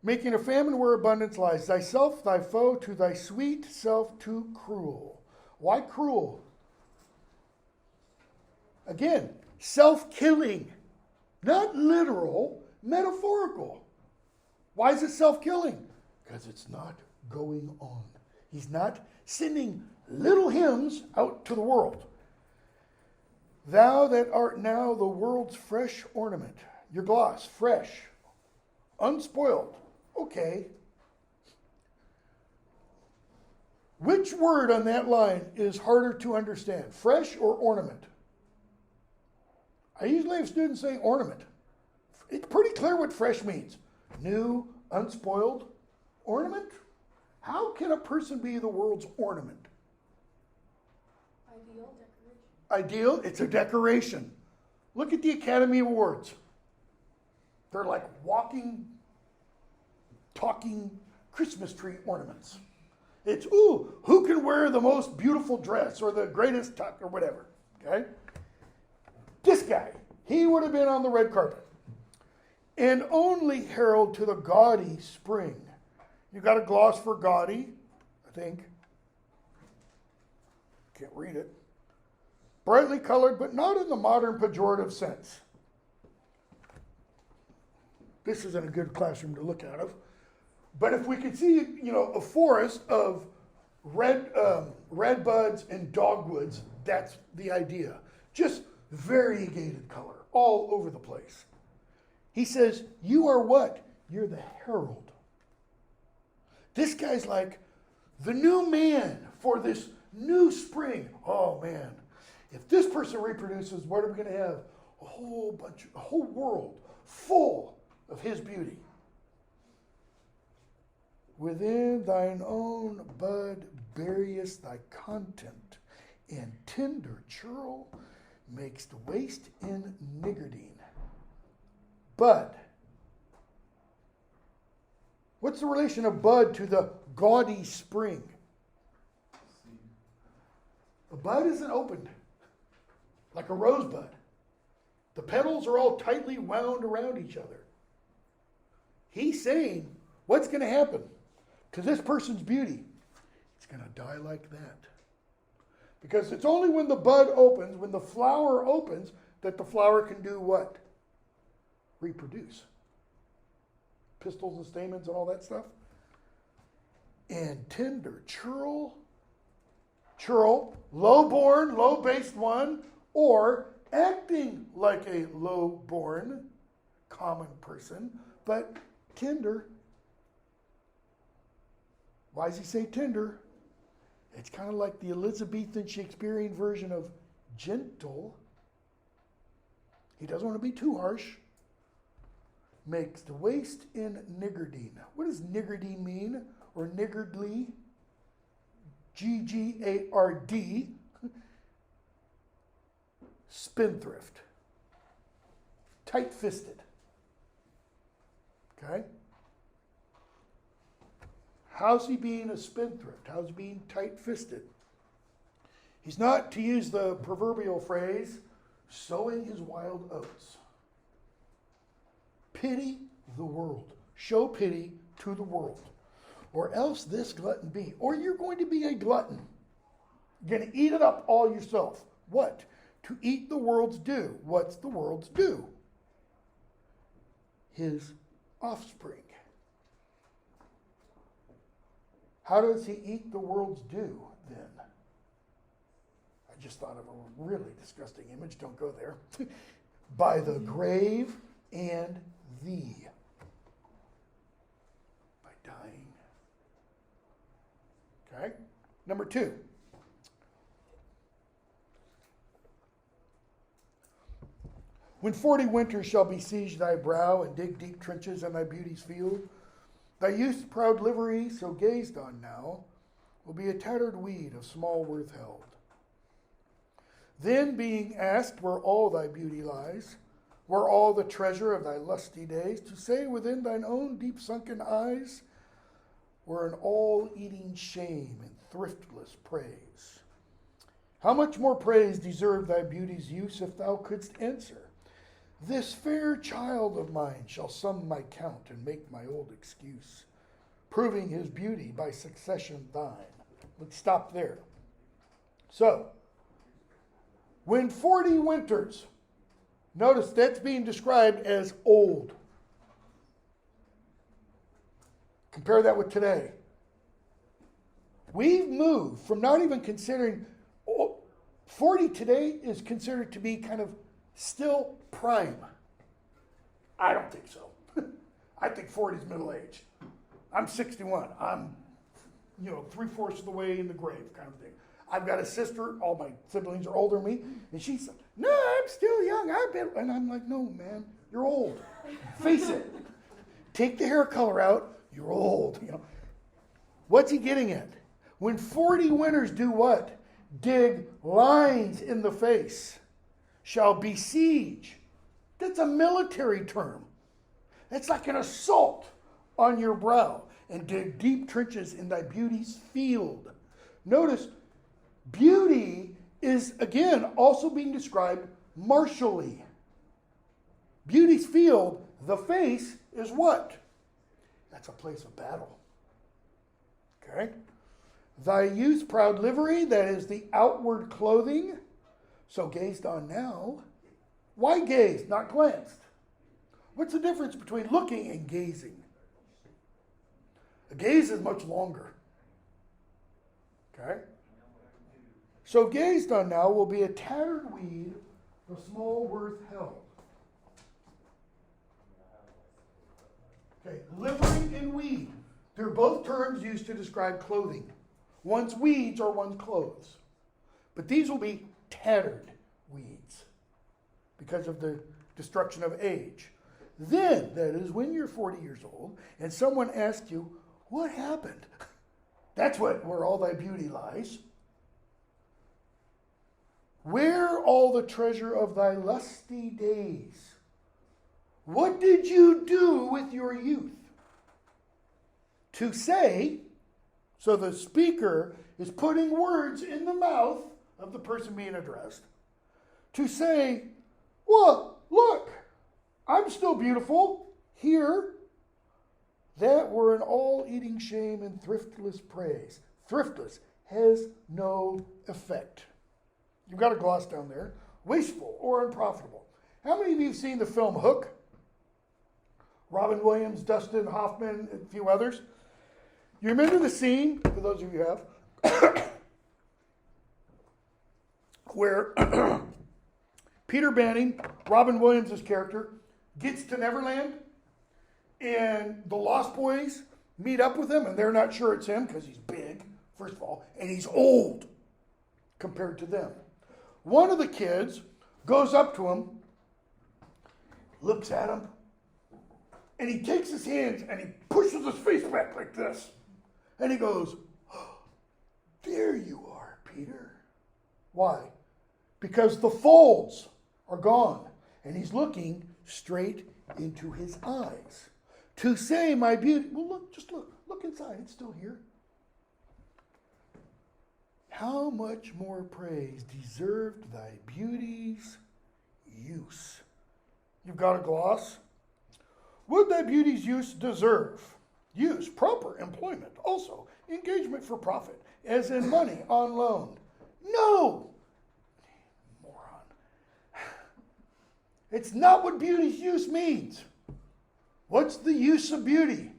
making a famine where abundance lies. Thyself, thy foe, to thy sweet self too cruel. Why cruel? Again, self-killing. Not literal, metaphorical. Why is it self-killing? Because it's not going on. He's not sending little hymns out to the world. Thou that art now the world's fresh ornament. Your gloss, fresh, unspoiled. Okay. Which word on that line is harder to understand? Fresh or ornament? I usually have students say ornament. It's pretty clear what fresh means. New, unspoiled, ornament? How can a person be the world's ornament? Ideal decoration. Ideal, it's a decoration. Look at the Academy Awards. They're like walking, talking Christmas tree ornaments. It's, who can wear the most beautiful dress or the greatest tuck or whatever, okay? This guy, he would have been on the red carpet. And only herald to the gaudy spring. You got a gloss for gaudy, I think. Can't read it. Brightly colored, but not in the modern pejorative sense. This isn't a good classroom to look out of. But if we could see, a forest of red buds and dogwoods, that's the idea. Just variegated color all over the place. He says, you are what? You're the herald. This guy's like the new man for this new spring. Oh man, if this person reproduces, what are we going to have? A whole world full of his beauty. Within thine own bud buryest thy content, and tender churl makes the waste in niggardine. Bud. What's the relation of bud to the gaudy spring? A bud isn't opened like a rosebud. The petals are all tightly wound around each other. He's saying, what's going to happen to this person's beauty? It's going to die like that. Because it's only when the bud opens, when the flower opens, that the flower can do what? Reproduce. Pistils and stamens and all that stuff. And tender churl, low-born, low-based one, or acting like a low-born, common person, but tender. Why does he say tender? It's kind of like the Elizabethan Shakespearean version of gentle. He doesn't want to be too harsh. Makes the waste in niggardine. What does niggardine mean? Or niggardly? G-G-A-R-D. Spendthrift. Tight-fisted. Okay? How's he being a spendthrift? How's he being tight-fisted? He's not, to use the proverbial phrase, sowing his wild oats. Pity the world. Show pity to the world. Or else this glutton be. Or you're going to be a glutton. You're going to eat it up all yourself. What? To eat the world's due. What's the world's due? His offspring. How does he eat the world's due then? I just thought of a really disgusting image. Don't go there. By the grave and thee. By dying. Okay? Number 2. When 40 winters shall besiege thy brow and dig deep trenches in thy beauty's field, thy youth's proud livery, so gazed on now, will be a tattered weed of small worth held. Then being asked where all thy beauty lies, where all the treasure of thy lusty days, to say within thine own deep sunken eyes, were an all-eating shame and thriftless praise. How much more praise deserved thy beauty's use if thou couldst answer? This fair child of mine shall sum my count and make my old excuse, proving his beauty by succession thine. Let's stop there. So, when 40 winters, notice that's being described as old. Compare that with today. We've moved from not even considering, 40 today is considered to be kind of still prime. I don't think so. I think 40 is middle age. I'm 61. I'm, 3/4 of the way in the grave kind of thing. I've got a sister. All my siblings are older than me. And she's like, no, I'm still young. And I'm like, no, man, you're old. Face it. Take the hair color out. You're old. What's he getting at? When 40 winters do what? Dig lines in the face. Shall besiege. That's a military term. That's like an assault on your brow. And dig deep trenches in thy beauty's field. Notice, beauty is, again, also being described martially. Beauty's field, the face, is what? That's a place of battle. Okay? Thy youth's proud livery, that is the outward clothing, so gazed on now. Why gazed, not glanced? What's the difference between looking and gazing? A gaze is much longer. Okay? So gazed on now will be a tattered weed of small worth held. Okay, livery and weed. They're both terms used to describe clothing one's weeds or one's clothes. But these will be tattered weeds because of the destruction of age. Then, that is when you're 40 years old and someone asks you, what happened? That's where all thy beauty lies. Where all the treasure of thy lusty days? What did you do with your youth? To say, so the speaker is putting words in the mouth of the person being addressed, to say, well, look, I'm still beautiful here. That were an all-eating shame and thriftless praise. Thriftless has no effect. You've got a gloss down there. Wasteful or unprofitable. How many of you have seen the film Hook? Robin Williams, Dustin Hoffman, and a few others. You remember the scene, for those of you who have, where Peter Banning, Robin Williams' character, gets to Neverland, and the Lost Boys meet up with him, and they're not sure it's him because he's big, first of all, and he's old compared to them. One of the kids goes up to him, looks at him, and he takes his hands and he pushes his face back like this. And he goes, oh, there you are, Peter. Why? Because the folds are gone, and he's looking straight into his eyes. To say my beauty, well, look, just look inside, it's still here. How much more praise deserved thy beauty's use? You've got a gloss. Would thy beauty's use deserve? Use, proper employment, also engagement for profit, as in money on loan. No! Moron. It's not what beauty's use means. What's the use of beauty?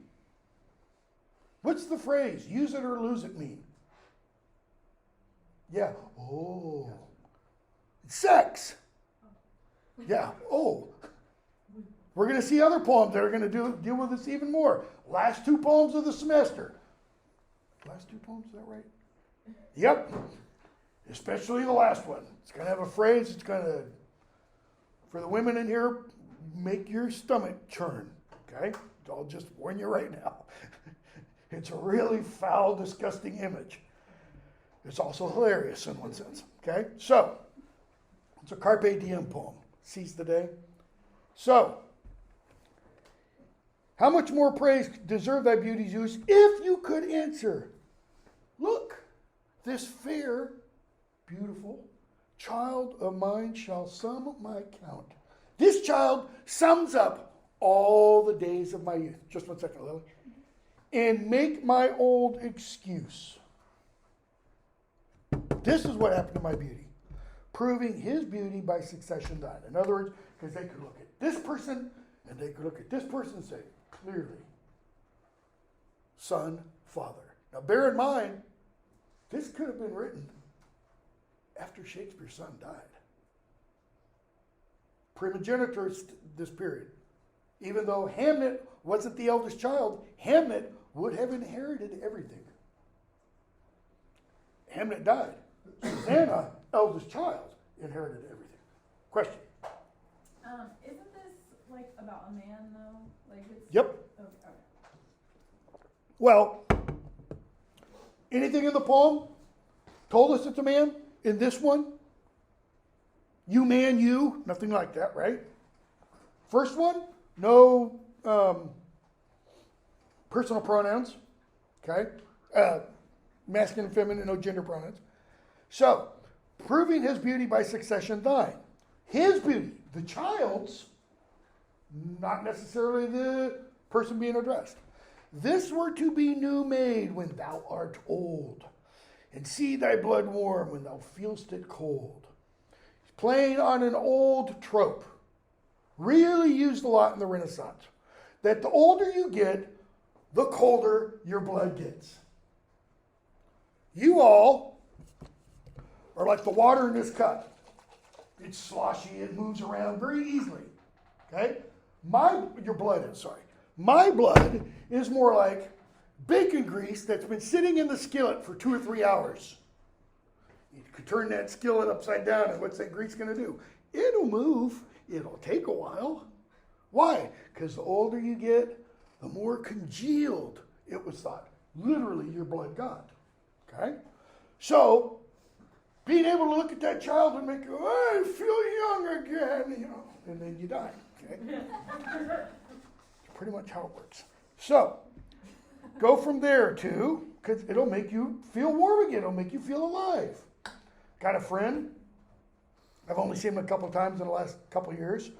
What's the phrase, use it or lose it mean? Yeah. Oh. Sex. Yeah. Oh. We're going to see other poems that are going to deal with this even more. Last two poems of the semester. Last two poems, is that right? Yep. Especially the last one. It's going to have a phrase. It's going to, for the women in here, make your stomach churn. Okay? I'll just warn you right now. It's a really foul, disgusting image. It's also hilarious in one sense. Okay? So, it's a Carpe Diem poem. Seize the day. So, how much more praise deserve thy beauty's use if you could answer? Look, this fair, beautiful child of mine shall sum my count. This child sums up all the days of my youth. Just 1 second, Lily. And make my old excuse. This is what happened to my beauty. Proving his beauty by succession done. In other words, because they could look at this person and they could look at this person and say, clearly, son, father. Now bear in mind, this could have been written after Shakespeare's son died. Primogeniture is this period. Even though Hamlet wasn't the eldest child, Hamlet would have inherited everything. Hamlet died. Susanna, eldest child, inherited everything. Question? Isn't this like about a man though? Like it's. Yep. Okay. Well, anything in the poem told us it's a man? In this one? You man, you? Nothing like that, right? First one? No personal pronouns. Okay? Masculine, feminine, no gender pronouns. So, proving his beauty by succession thine. His beauty, the child's, not necessarily the person being addressed. This were to be new made when thou art old, and see thy blood warm when thou feelst it cold. He's playing on an old trope, really used a lot in the Renaissance, that the older you get, the colder your blood gets. You all are like the water in this cup. It's sloshy, it moves around very easily. Okay? My blood is more like bacon grease that's been sitting in the skillet for 2 or 3 hours. You could turn that skillet upside down, and what's that grease going to do? It'll move. It'll take a while. Why? Because the older you get, the more congealed it was thought. Literally, your blood got. Okay? So, being able to look at that child and make you, I feel young again, you know, and then you die. Okay? That's pretty much how it works. So, go from there to, because it'll make you feel warm again. It'll make you feel alive. Got a friend. I've only seen him a couple times in the last couple of years.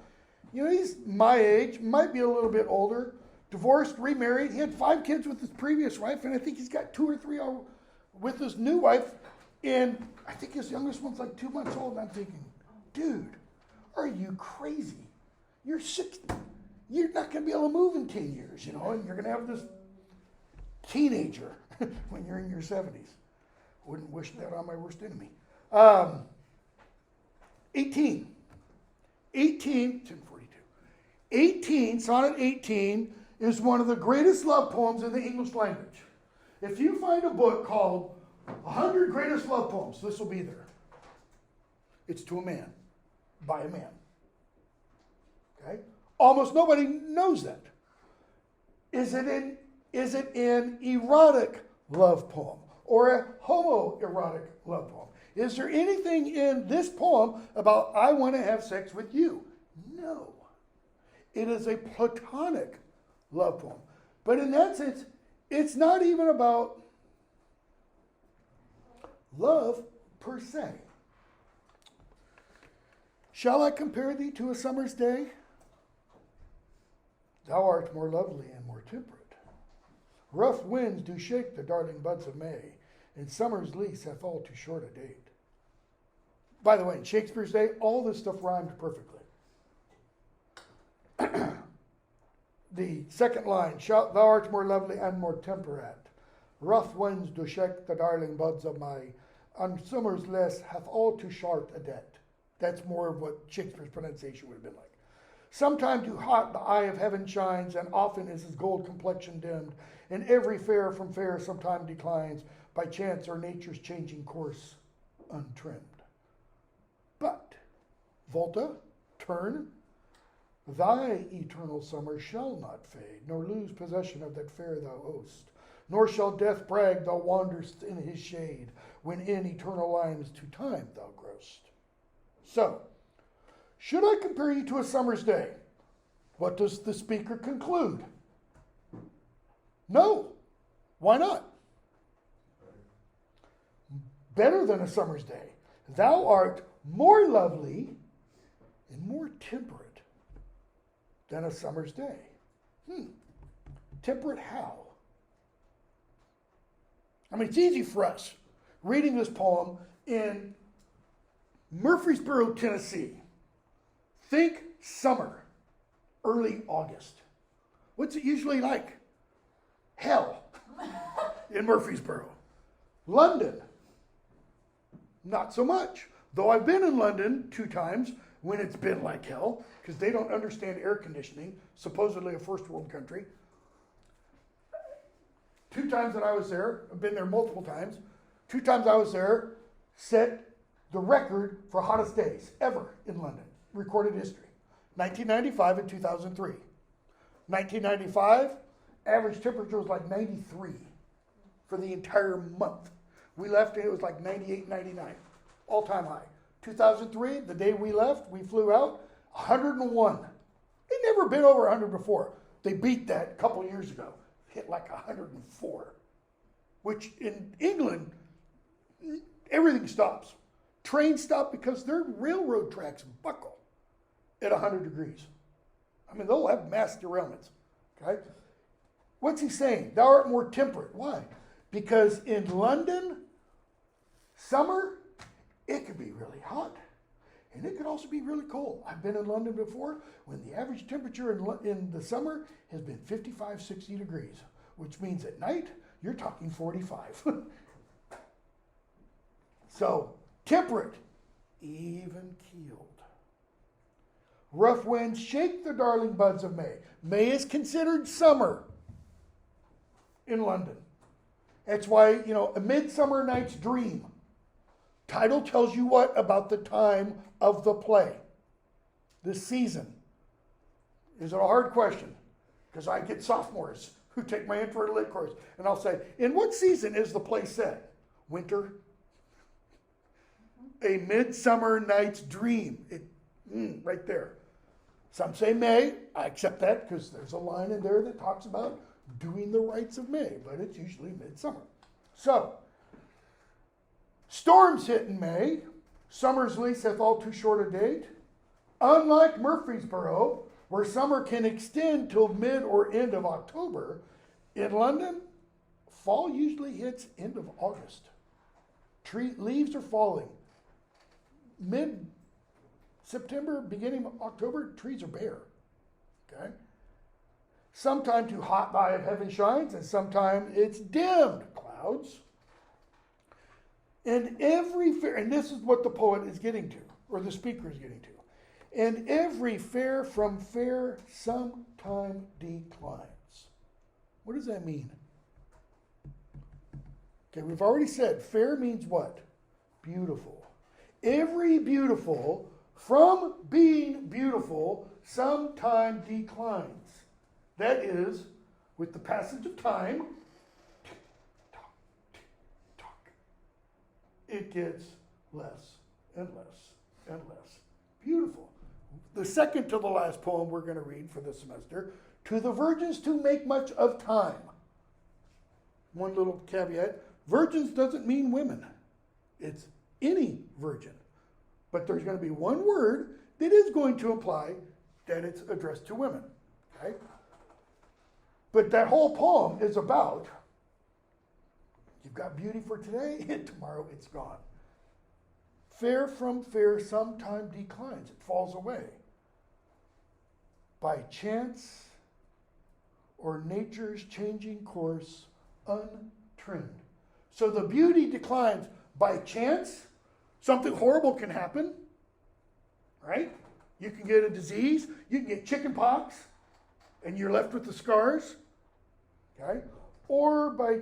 You know, he's my age, might be a little bit older, divorced, remarried. He had 5 kids with his previous wife, and I think he's got 2 or 3 with his new wife. And I think his youngest one's like 2 months old. And I'm thinking, dude, are you crazy? You're 60. You're not going to be able to move in 10 years, you know, and you're going to have this teenager when you're in your 70s. Wouldn't wish that on my worst enemy. 18, 1042. 18, Sonnet 18 is one of the greatest love poems in the English language. If you find a book called 100 Greatest Love Poems, this will be there. It's to a man, by a man. Okay? Almost nobody knows that. Is it an erotic love poem or a homoerotic love poem? Is there anything in this poem about I want to have sex with you? No. It is a platonic love poem. But in that sense, it's not even about love per se. Shall I compare thee to a summer's day? Thou art more lovely and more temperate. Rough winds do shake the darling buds of May, and summer's lease hath all too short a date. By the way, in Shakespeare's day, all this stuff rhymed perfectly. The second line, thou art more lovely and more temperate. Rough winds do shake the darling buds of May, and summer's lease hath all too short a date. That's more of what Shakespeare's pronunciation would have been like. Sometime too hot the eye of heaven shines, and often is his gold complexion dimmed, and every fair from fair sometime declines, by chance or nature's changing course untrimmed. But, Volta, turn, thy eternal summer shall not fade, nor lose possession of that fair thou owest, nor shall death brag thou wanderest in his shade, when in eternal lines to time thou growest. So, should I compare you to a summer's day? What does the speaker conclude? No. Why not? Better than a summer's day. Thou art more lovely and more temperate than a summer's day. Temperate how? I mean, it's easy for us reading this poem in Murfreesboro, Tennessee. Think summer, early August. What's it usually like? Hell in Murfreesboro. London, not so much. Though I've been in London 2 times when it's been like hell, because they don't understand air conditioning, supposedly a first world country. 2 times that I was there, I've been there multiple times. 2 times I was there, set the record for hottest days ever in London. Recorded history. 1995 and 2003. 1995, average temperature was like 93 for the entire month. We left and it was like 98, 99. All-time high. 2003, the day we left, we flew out, 101. They'd never been over 100 before. They beat that a couple of years ago. Hit like 104. Which in England, everything stops. Trains stop because their railroad tracks buckle at 100 degrees. I mean, they'll have mass derailments. Okay? What's he saying? Thou art more temperate. Why? Because in London, summer, it could be really hot. And it could also be really cold. I've been in London before when the average temperature in the summer has been 55, 60 degrees, which means at night, you're talking 45. So, temperate, even keeled. Rough winds shake the darling buds of May. May is considered summer. in London. That's why, A Midsummer Night's Dream. Title tells you what about the time of the play, the season. Is it a hard question? Because I get sophomores who take my intro to lit course, and I'll say, in what season is the play set? Winter. A Midsummer Night's Dream. Right there. Some say May. I accept that because there's a line in there that talks about doing the rites of May, but it's usually midsummer. So, storms hit in May. Summer's lease hath all too short a date. Unlike Murfreesboro, where summer can extend till mid or end of October, in London, fall usually hits end of August. Leaves are falling. Mid-September, beginning of October, trees are bare. Okay? Sometime too hot the eye of heaven shines, and sometime it's dimmed. Clouds. And and this is what the poet is getting to, or the speaker is getting to. And every fair from fair sometime declines. What does that mean? Okay, we've already said fair means what? Beautiful. Every beautiful from being beautiful sometime declines. That is, with the passage of time, it gets less and less and less beautiful. The second to the last poem we're going to read for this semester, To the Virgins to Make Much of Time. One little caveat, virgins doesn't mean women. It's any virgin. But there's going to be one word that is going to imply that it's addressed to women. Okay? But that whole poem is about, you've got beauty for today, and tomorrow it's gone. Fair from fair sometime declines. It falls away. By chance or nature's changing course, untrimmed. So the beauty declines by chance. Something horrible can happen, right? You can get a disease. You can get chicken pox, and you're left with the scars, okay? Or by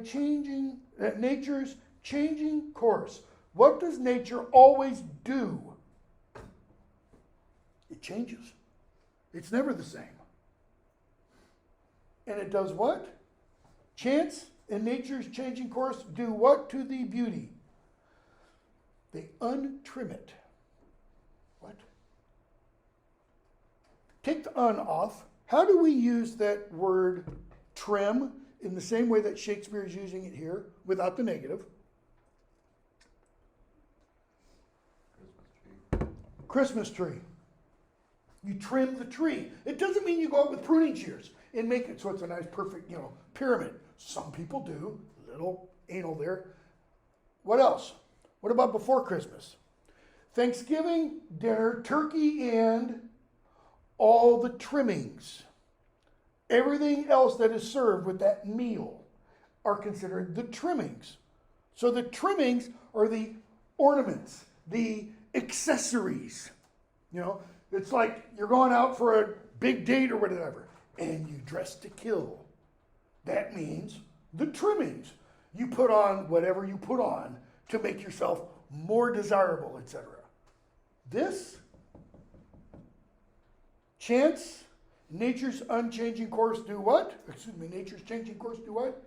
nature's changing course. What does nature always do? It changes. It's never the same. And it does what? Chance and nature's changing course do what to the beauty? They untrim it. What? Take the un off. How do we use that word trim in the same way that Shakespeare is using it here, without the negative? Christmas tree. You trim the tree. It doesn't mean you go out with pruning shears and make it so it's a nice, perfect, pyramid. Some people do. Little anal there. What else? What about before Christmas? Thanksgiving dinner, turkey, and all the trimmings. Everything else that is served with that meal are considered the trimmings. So the trimmings are the ornaments, the accessories. It's like you're going out for a big date or whatever, and you dress to kill. That means the trimmings. You put on whatever you put on to make yourself more desirable, etc. This, chance, nature's unchanging course do what? Nature's changing course do what?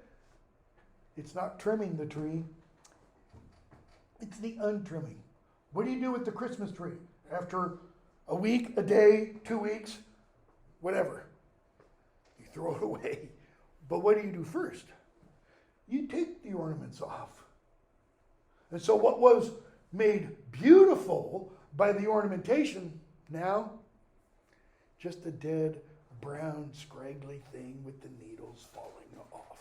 It's not trimming the tree. It's the untrimming. What do you do with the Christmas tree? After a week, a day, 2 weeks, whatever. You throw it away. But what do you do first? You take the ornaments off. And so what was made beautiful by the ornamentation, now just a dead, brown, scraggly thing with the needles falling off.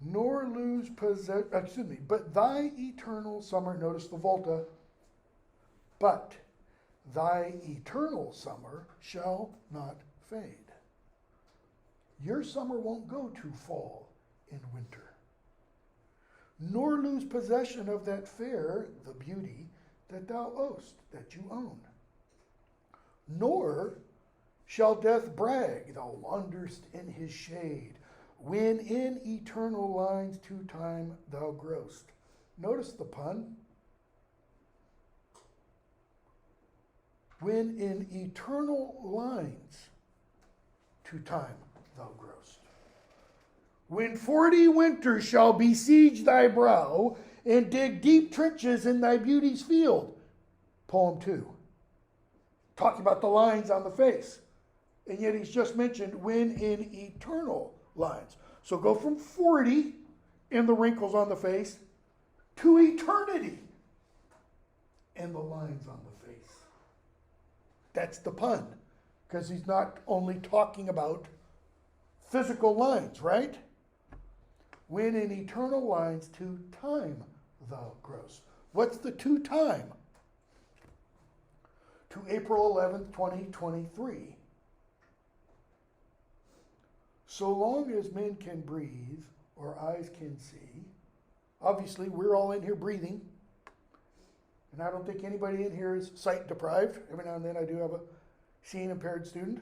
Nor lose but thy eternal summer, notice the volta, but thy eternal summer shall not fade. Your summer won't go to fall in winter. Nor lose possession of that fair, the beauty, that thou owest, that you own. Nor shall death brag, thou wanderest in his shade, when in eternal lines to time thou growst. Notice the pun. When in eternal lines to time thou growst. When 40 winters shall besiege thy brow, and dig deep trenches in thy beauty's field. Poem 2. Talking about the lines on the face. And yet he's just mentioned when in eternal lines. So go from 40 in the wrinkles on the face to eternity in the lines on the face. That's the pun. Because he's not only talking about physical lines, right? When in eternal lines to time thou growst. What's the to time? To April 11th, 2023. So long as men can breathe or eyes can see, obviously we're all in here breathing, and I don't think anybody in here is sight deprived. Every now and then I do have a seeing impaired student.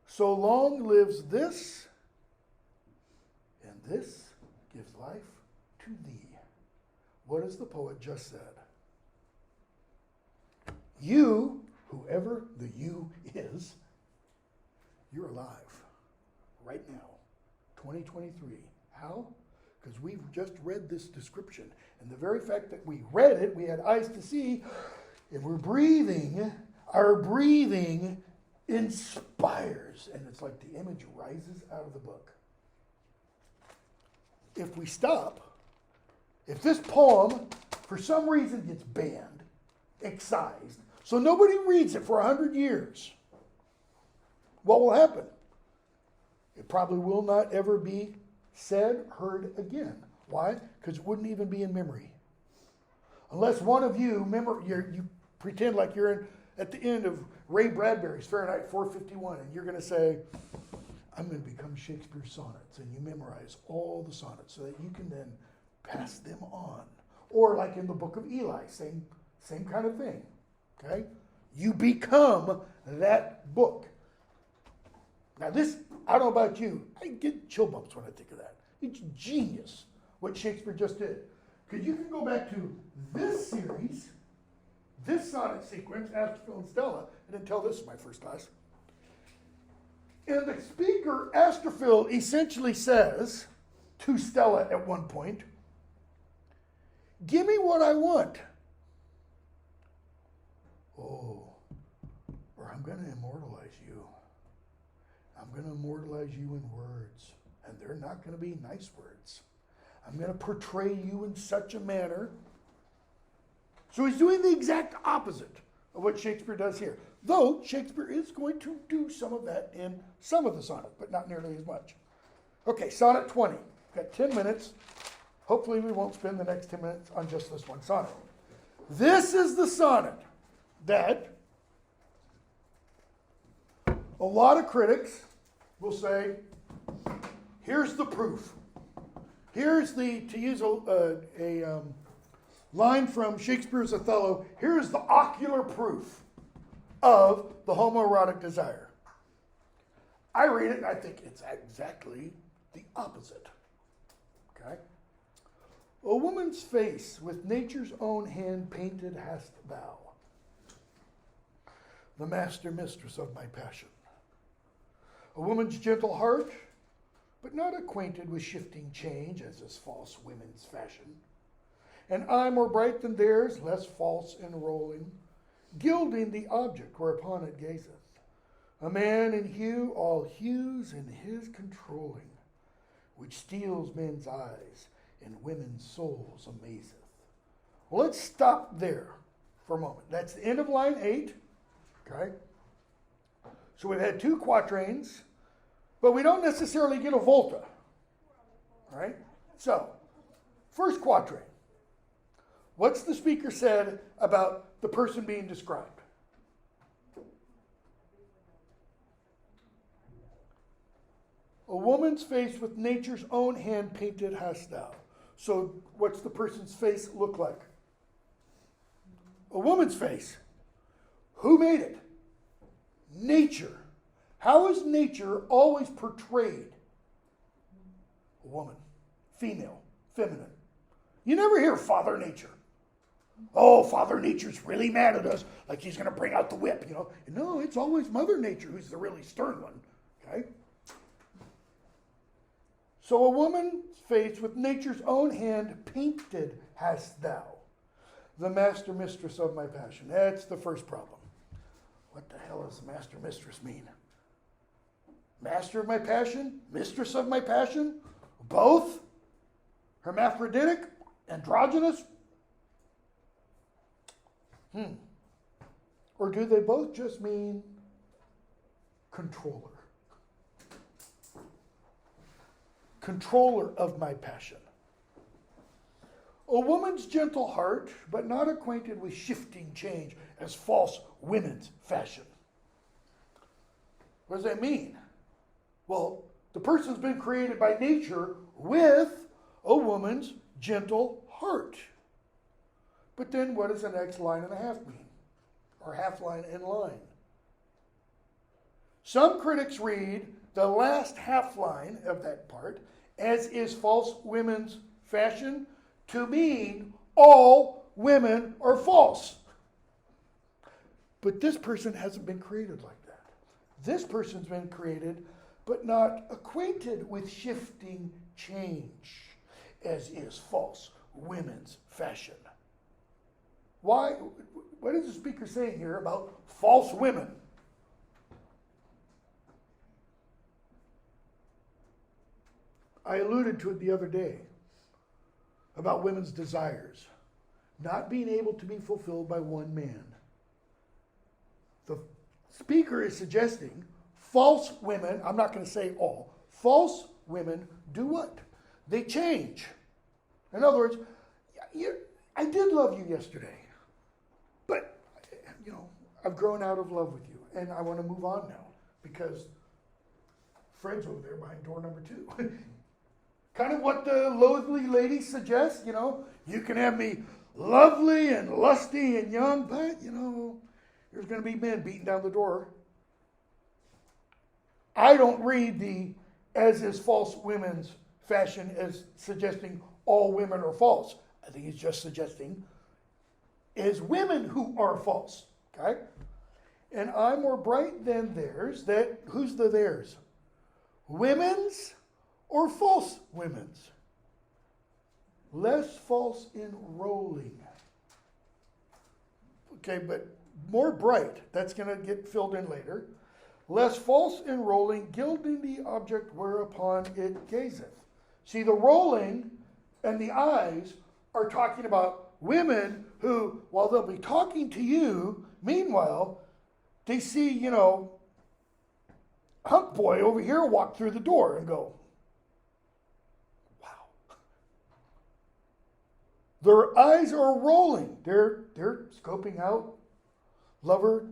So long lives this, and this gives life to thee. What has the poet just said? You, whoever the you is, you're alive right now, 2023. How? Because we've just read this description. And the very fact that we read it, we had eyes to see, and we're breathing, our breathing inspires. And it's like the image rises out of the book. If we stop, if this poem, for some reason, gets banned, excised, so nobody reads it for 100 years, what will happen? It probably will not ever be said, heard again. Why? Because it wouldn't even be in memory. Unless one of you, you pretend like you're at the end of Ray Bradbury's Fahrenheit 451, and you're going to say, I'm going to become Shakespeare Sonnets, and you memorize all the sonnets so that you can then pass them on. Or like in the book of Eli, same kind of thing. Okay? You become that book. Now this, I don't know about you, I get chill bumps when I think of that. It's genius what Shakespeare just did. Because you can go back to this series, this sonnet sequence, Astrophil and Stella, I didn't tell this in my first class. And the speaker, Astrophil, essentially says to Stella at one point, give me what I want. Oh, or I'm going to immortalize you. I'm going to immortalize you in words, and they're not going to be nice words. I'm going to portray you in such a manner. So he's doing the exact opposite of what Shakespeare does here. Though Shakespeare is going to do some of that in some of the sonnets, but not nearly as much. Okay, sonnet 20. We've got 10 minutes. Hopefully we won't spend the next 10 minutes on just this one sonnet. This is the sonnet that a lot of critics will say, here's the proof. Here's the, to use a line from Shakespeare's Othello, here's the ocular proof of the homoerotic desire. I read it and I think it's exactly the opposite. Okay? A woman's face with nature's own hand painted hast thou, the master mistress of my passion. A woman's gentle heart, but not acquainted with shifting change as is false women's fashion. An eye more bright than theirs, less false and rolling, gilding the object whereupon it gazeth. A man in hue, all hues in his controlling, which steals men's eyes and women's souls amazeth. Well, let's stop there for a moment. That's the end of line 8. Okay? So we've had 2 quatrains, but we don't necessarily get a volta. All right? So, first quatrain. What's the speaker said about the person being described? A woman's face with nature's own hand painted hast thou. So what's the person's face look like? A woman's face. Who made it? Nature. How is nature always portrayed? A woman, female, feminine. You never hear Father Nature. Oh, Father Nature's really mad at us, like he's going to bring out the whip, you know. No, it's always Mother Nature who's the really stern one, okay? So a woman's face with nature's own hand painted hast thou, the master mistress of my passion. That's the first problem. What the hell does master mistress mean? Master of my passion? Mistress of my passion? Both? Hermaphroditic? Androgynous? Or do they both just mean controller? Controller of my passion. A woman's gentle heart, but not acquainted with shifting change as false women's fashion. What does that mean? Well, the person's been created by nature with a woman's gentle heart. But then what does the next line and a half mean? Or half line and line? Some critics read the last half line of that part, as is false women's fashion, to mean all women are false. But this person hasn't been created like that. This person's been created, but not acquainted with shifting change, as is false women's fashion. Why? What is the speaker saying here about false women? I alluded to it the other day about women's desires not being able to be fulfilled by one man. The speaker is suggesting false women, I'm not going to say all, false women do what? They change. In other words, I did love you yesterday, but, you know, I've grown out of love with you, and I want to move on now because Fred's over there behind door number 2. Kind of what the loathly lady suggests, you know, you can have me lovely and lusty and young, but, you know, there's going to be men beating down the door. I don't read the as is false women's fashion as suggesting all women are false. I think he's just suggesting is women who are false, okay? And I'm more bright than theirs. That who's the theirs? Women's or false women's? Less false in rolling. Okay, but more bright. That's going to get filled in later. Less false in rolling, gilding the object whereupon it gazeth. See, the rolling and the eyes are talking about women who, while they'll be talking to you, meanwhile, they see, you know, Hunk Boy over here walk through the door and go, wow. Their eyes are rolling. They're scoping out lover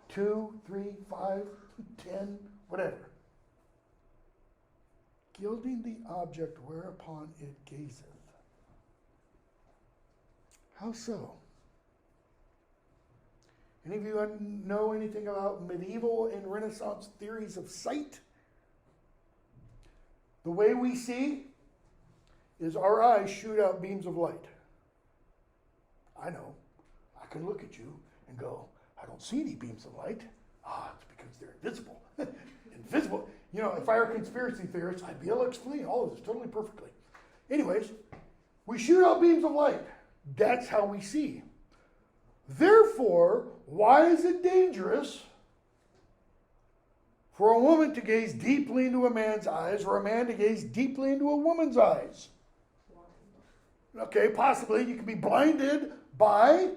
2, 3, 5, 10, whatever. Gilding the object whereupon it gazeth. How so? Any of you know anything about medieval and Renaissance theories of sight? The way we see is our eyes shoot out beams of light. I know. I can look at you and go, I don't see any beams of light. It's because they're invisible. Invisible. You know, if I were a conspiracy theorist, I'd be able to explain all of this totally perfectly. Anyways, we shoot out beams of light. That's how we see. Therefore, why is it dangerous for a woman to gaze deeply into a man's eyes or a man to gaze deeply into a woman's eyes? Okay, possibly you can be blinded by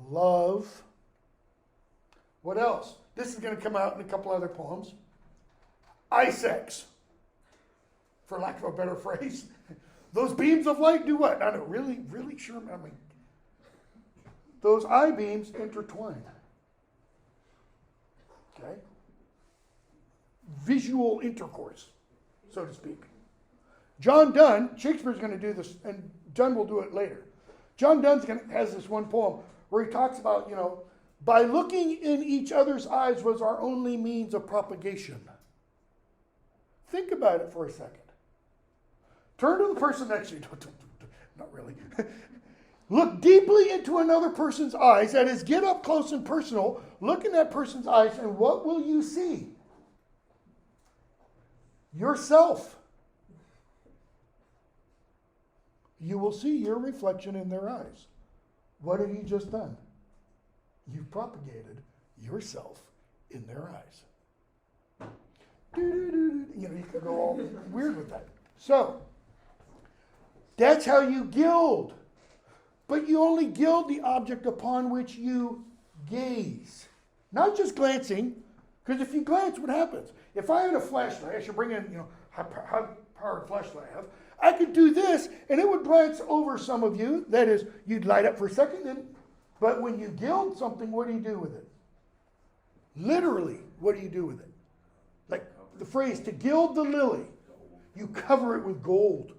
love. What else? This is going to come out in a couple other poems. Eye sex, for lack of a better phrase. Those beams of light do what? I don't really sure. I mean, those eye beams intertwine. Okay? Visual intercourse, so to speak. John Donne, Shakespeare's going to do this, and Donne will do it later. John Donne has this one poem where he talks about, you know, by looking in each other's eyes was our only means of propagation. Think about it for a second. Turn to the person next to you. Not really. Look deeply into another person's eyes. That is, get up close and personal. Look in that person's eyes, and what will you see? Yourself. You will see your reflection in their eyes. What have you just done? You've propagated yourself in their eyes. You know, you could go all weird with that. So, that's how you gild. But you only gild the object upon which you gaze. Not just glancing, because if you glance, what happens? If I had a flashlight, I should bring in, how powered flashlight I have. I could do this, and it would glance over some of you. That is, you'd light up for a second, but when you gild something, what do you do with it? Literally, what do you do with it? Like the phrase, to gild the lily, you cover it with gold.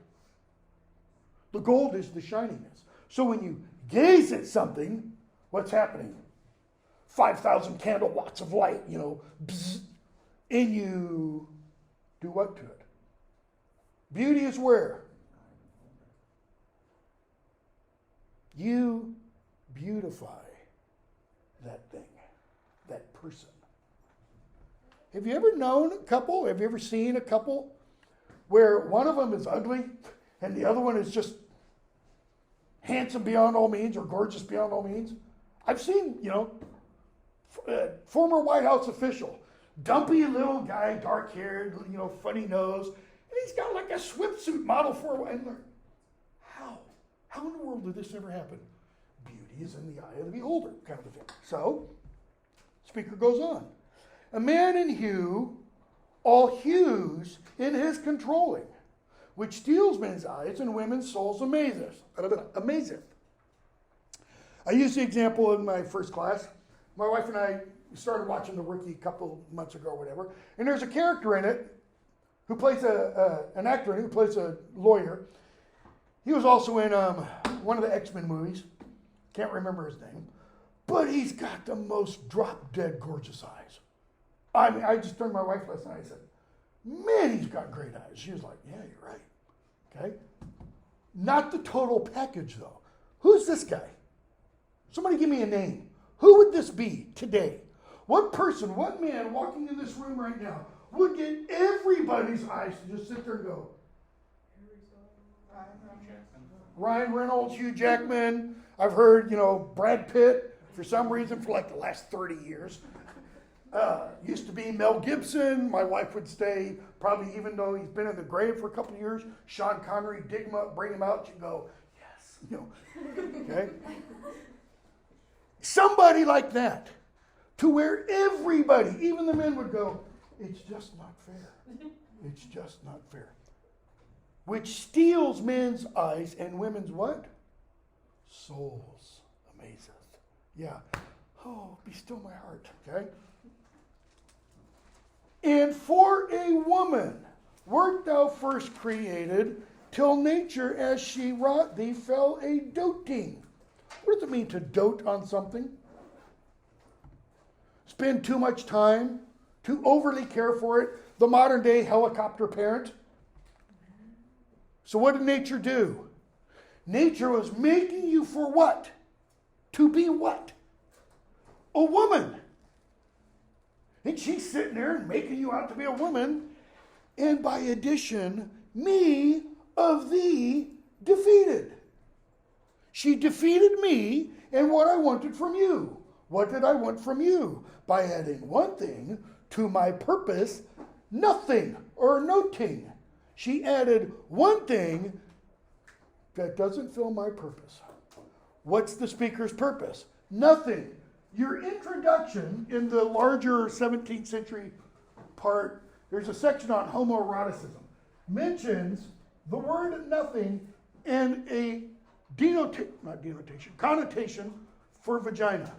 The gold is the shininess. So when you gaze at something, what's happening? 5,000 candle watts of light, bzz, and you do what to it? Beauty is where? You beautify that thing, that person. Have you ever known a couple? Have you ever seen a couple where one of them is ugly and the other one is just handsome beyond all means or gorgeous beyond all means? I've seen, former White House official, dumpy little guy, dark-haired, funny nose, and he's got like a swimsuit model for and how? How in the world did this ever happen? Beauty is in the eye of the beholder, kind of a thing. So, speaker goes on. A man in hue, all hues in his controlling, which steals men's eyes and women's souls amazeth. I used the example in my first class. My wife and I started watching The Rookie a couple months ago or whatever, and there's a character in it who plays an actor who plays a lawyer. He was also in one of the X-Men movies. Can't remember his name. But he's got the most drop-dead gorgeous eyes. I mean, I just turned to my wife last night and I said, man, he's got great eyes. She was like, yeah, you're right. Okay? Not the total package, though. Who's this guy? Somebody give me a name. Who would this be today? What person, what man walking in this room right now would get everybody's eyes to just sit there and go, Ryan Reynolds, Hugh Jackman. I've heard, Brad Pitt, for some reason, for like the last 30 years. Used to be Mel Gibson. My wife would stay, probably even though he's been in the grave for a couple of years, Sean Connery, dig him up, bring him out, she'd go, yes, okay? Somebody like that, to where everybody, even the men would go, it's just not fair. It's just not fair. Which steals men's eyes and women's what? Souls. Amazeth. Yeah. Oh, be still my heart, okay? And for a woman wert thou first created, till nature as she wrought thee fell a doting. What does it mean to dote on something? Spend too much time, to overly care for it. The modern day helicopter parent. So what did nature do? Nature was making you for what? To be what? A woman. And she's sitting there and making you out to be a woman. And by addition, me of thee defeated. She defeated me and what I wanted from you. What did I want from you? By adding one thing to my purpose, nothing or noting. She added one thing that doesn't fill my purpose. What's the speaker's purpose? Nothing. Your introduction in the larger 17th century part, there's a section on homoeroticism, mentions the word nothing and a connotation for vagina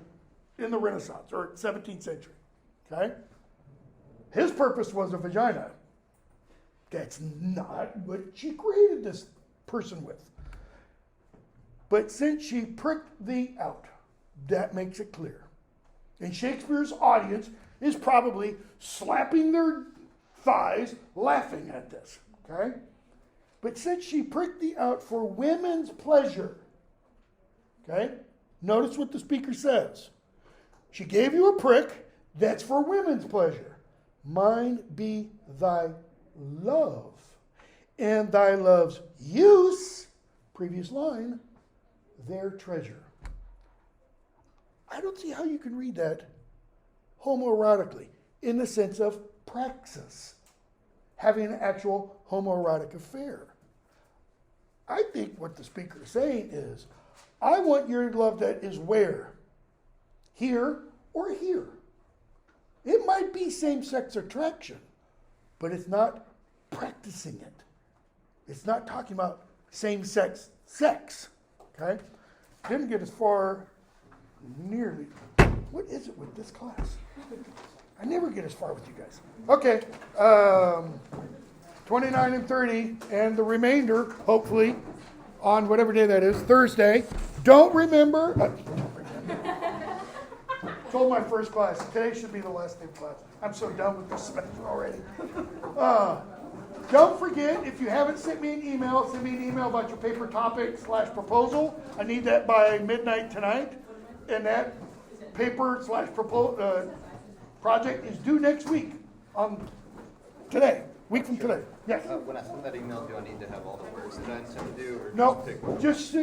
in the Renaissance or 17th century. Okay? His purpose was a vagina. That's not what she created this person with. But since she pricked thee out, that makes it clear. And Shakespeare's audience is probably slapping their thighs, laughing at this. Okay? But since she pricked thee out for women's pleasure, okay? Notice what the speaker says. She gave you a prick, that's for women's pleasure. Mine be thy love, and thy love's use, previous line, their treasure. I don't see how you can read that homoerotically in the sense of praxis, having an actual homoerotic affair. I think what the speaker is saying is, I want your love that is where? Here or here. It might be same-sex attraction, but it's not practicing it. It's not talking about same-sex sex, okay? Didn't get as far nearly. What is it with this class? I never get as far with you guys. Okay, 29 and 30, and the remainder, hopefully, on whatever day that is, Thursday. Don't remember. Told my first class, today should be the last day of class. I'm so done with this semester already. Don't forget, if you haven't sent me an email, send me an email about your paper topic / proposal. I need that by midnight tonight. And that paper / project is due next week on today, week from today. Yes. When I send that email, do I need to have all the words that I intend to do, or No, just pick one? just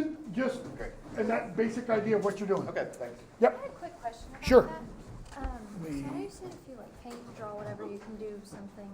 Great. and that basic idea of what you're doing. Okay, thanks. I Yep. had a quick question about Sure. that. So I know you said if you like paint, draw, whatever, you can do something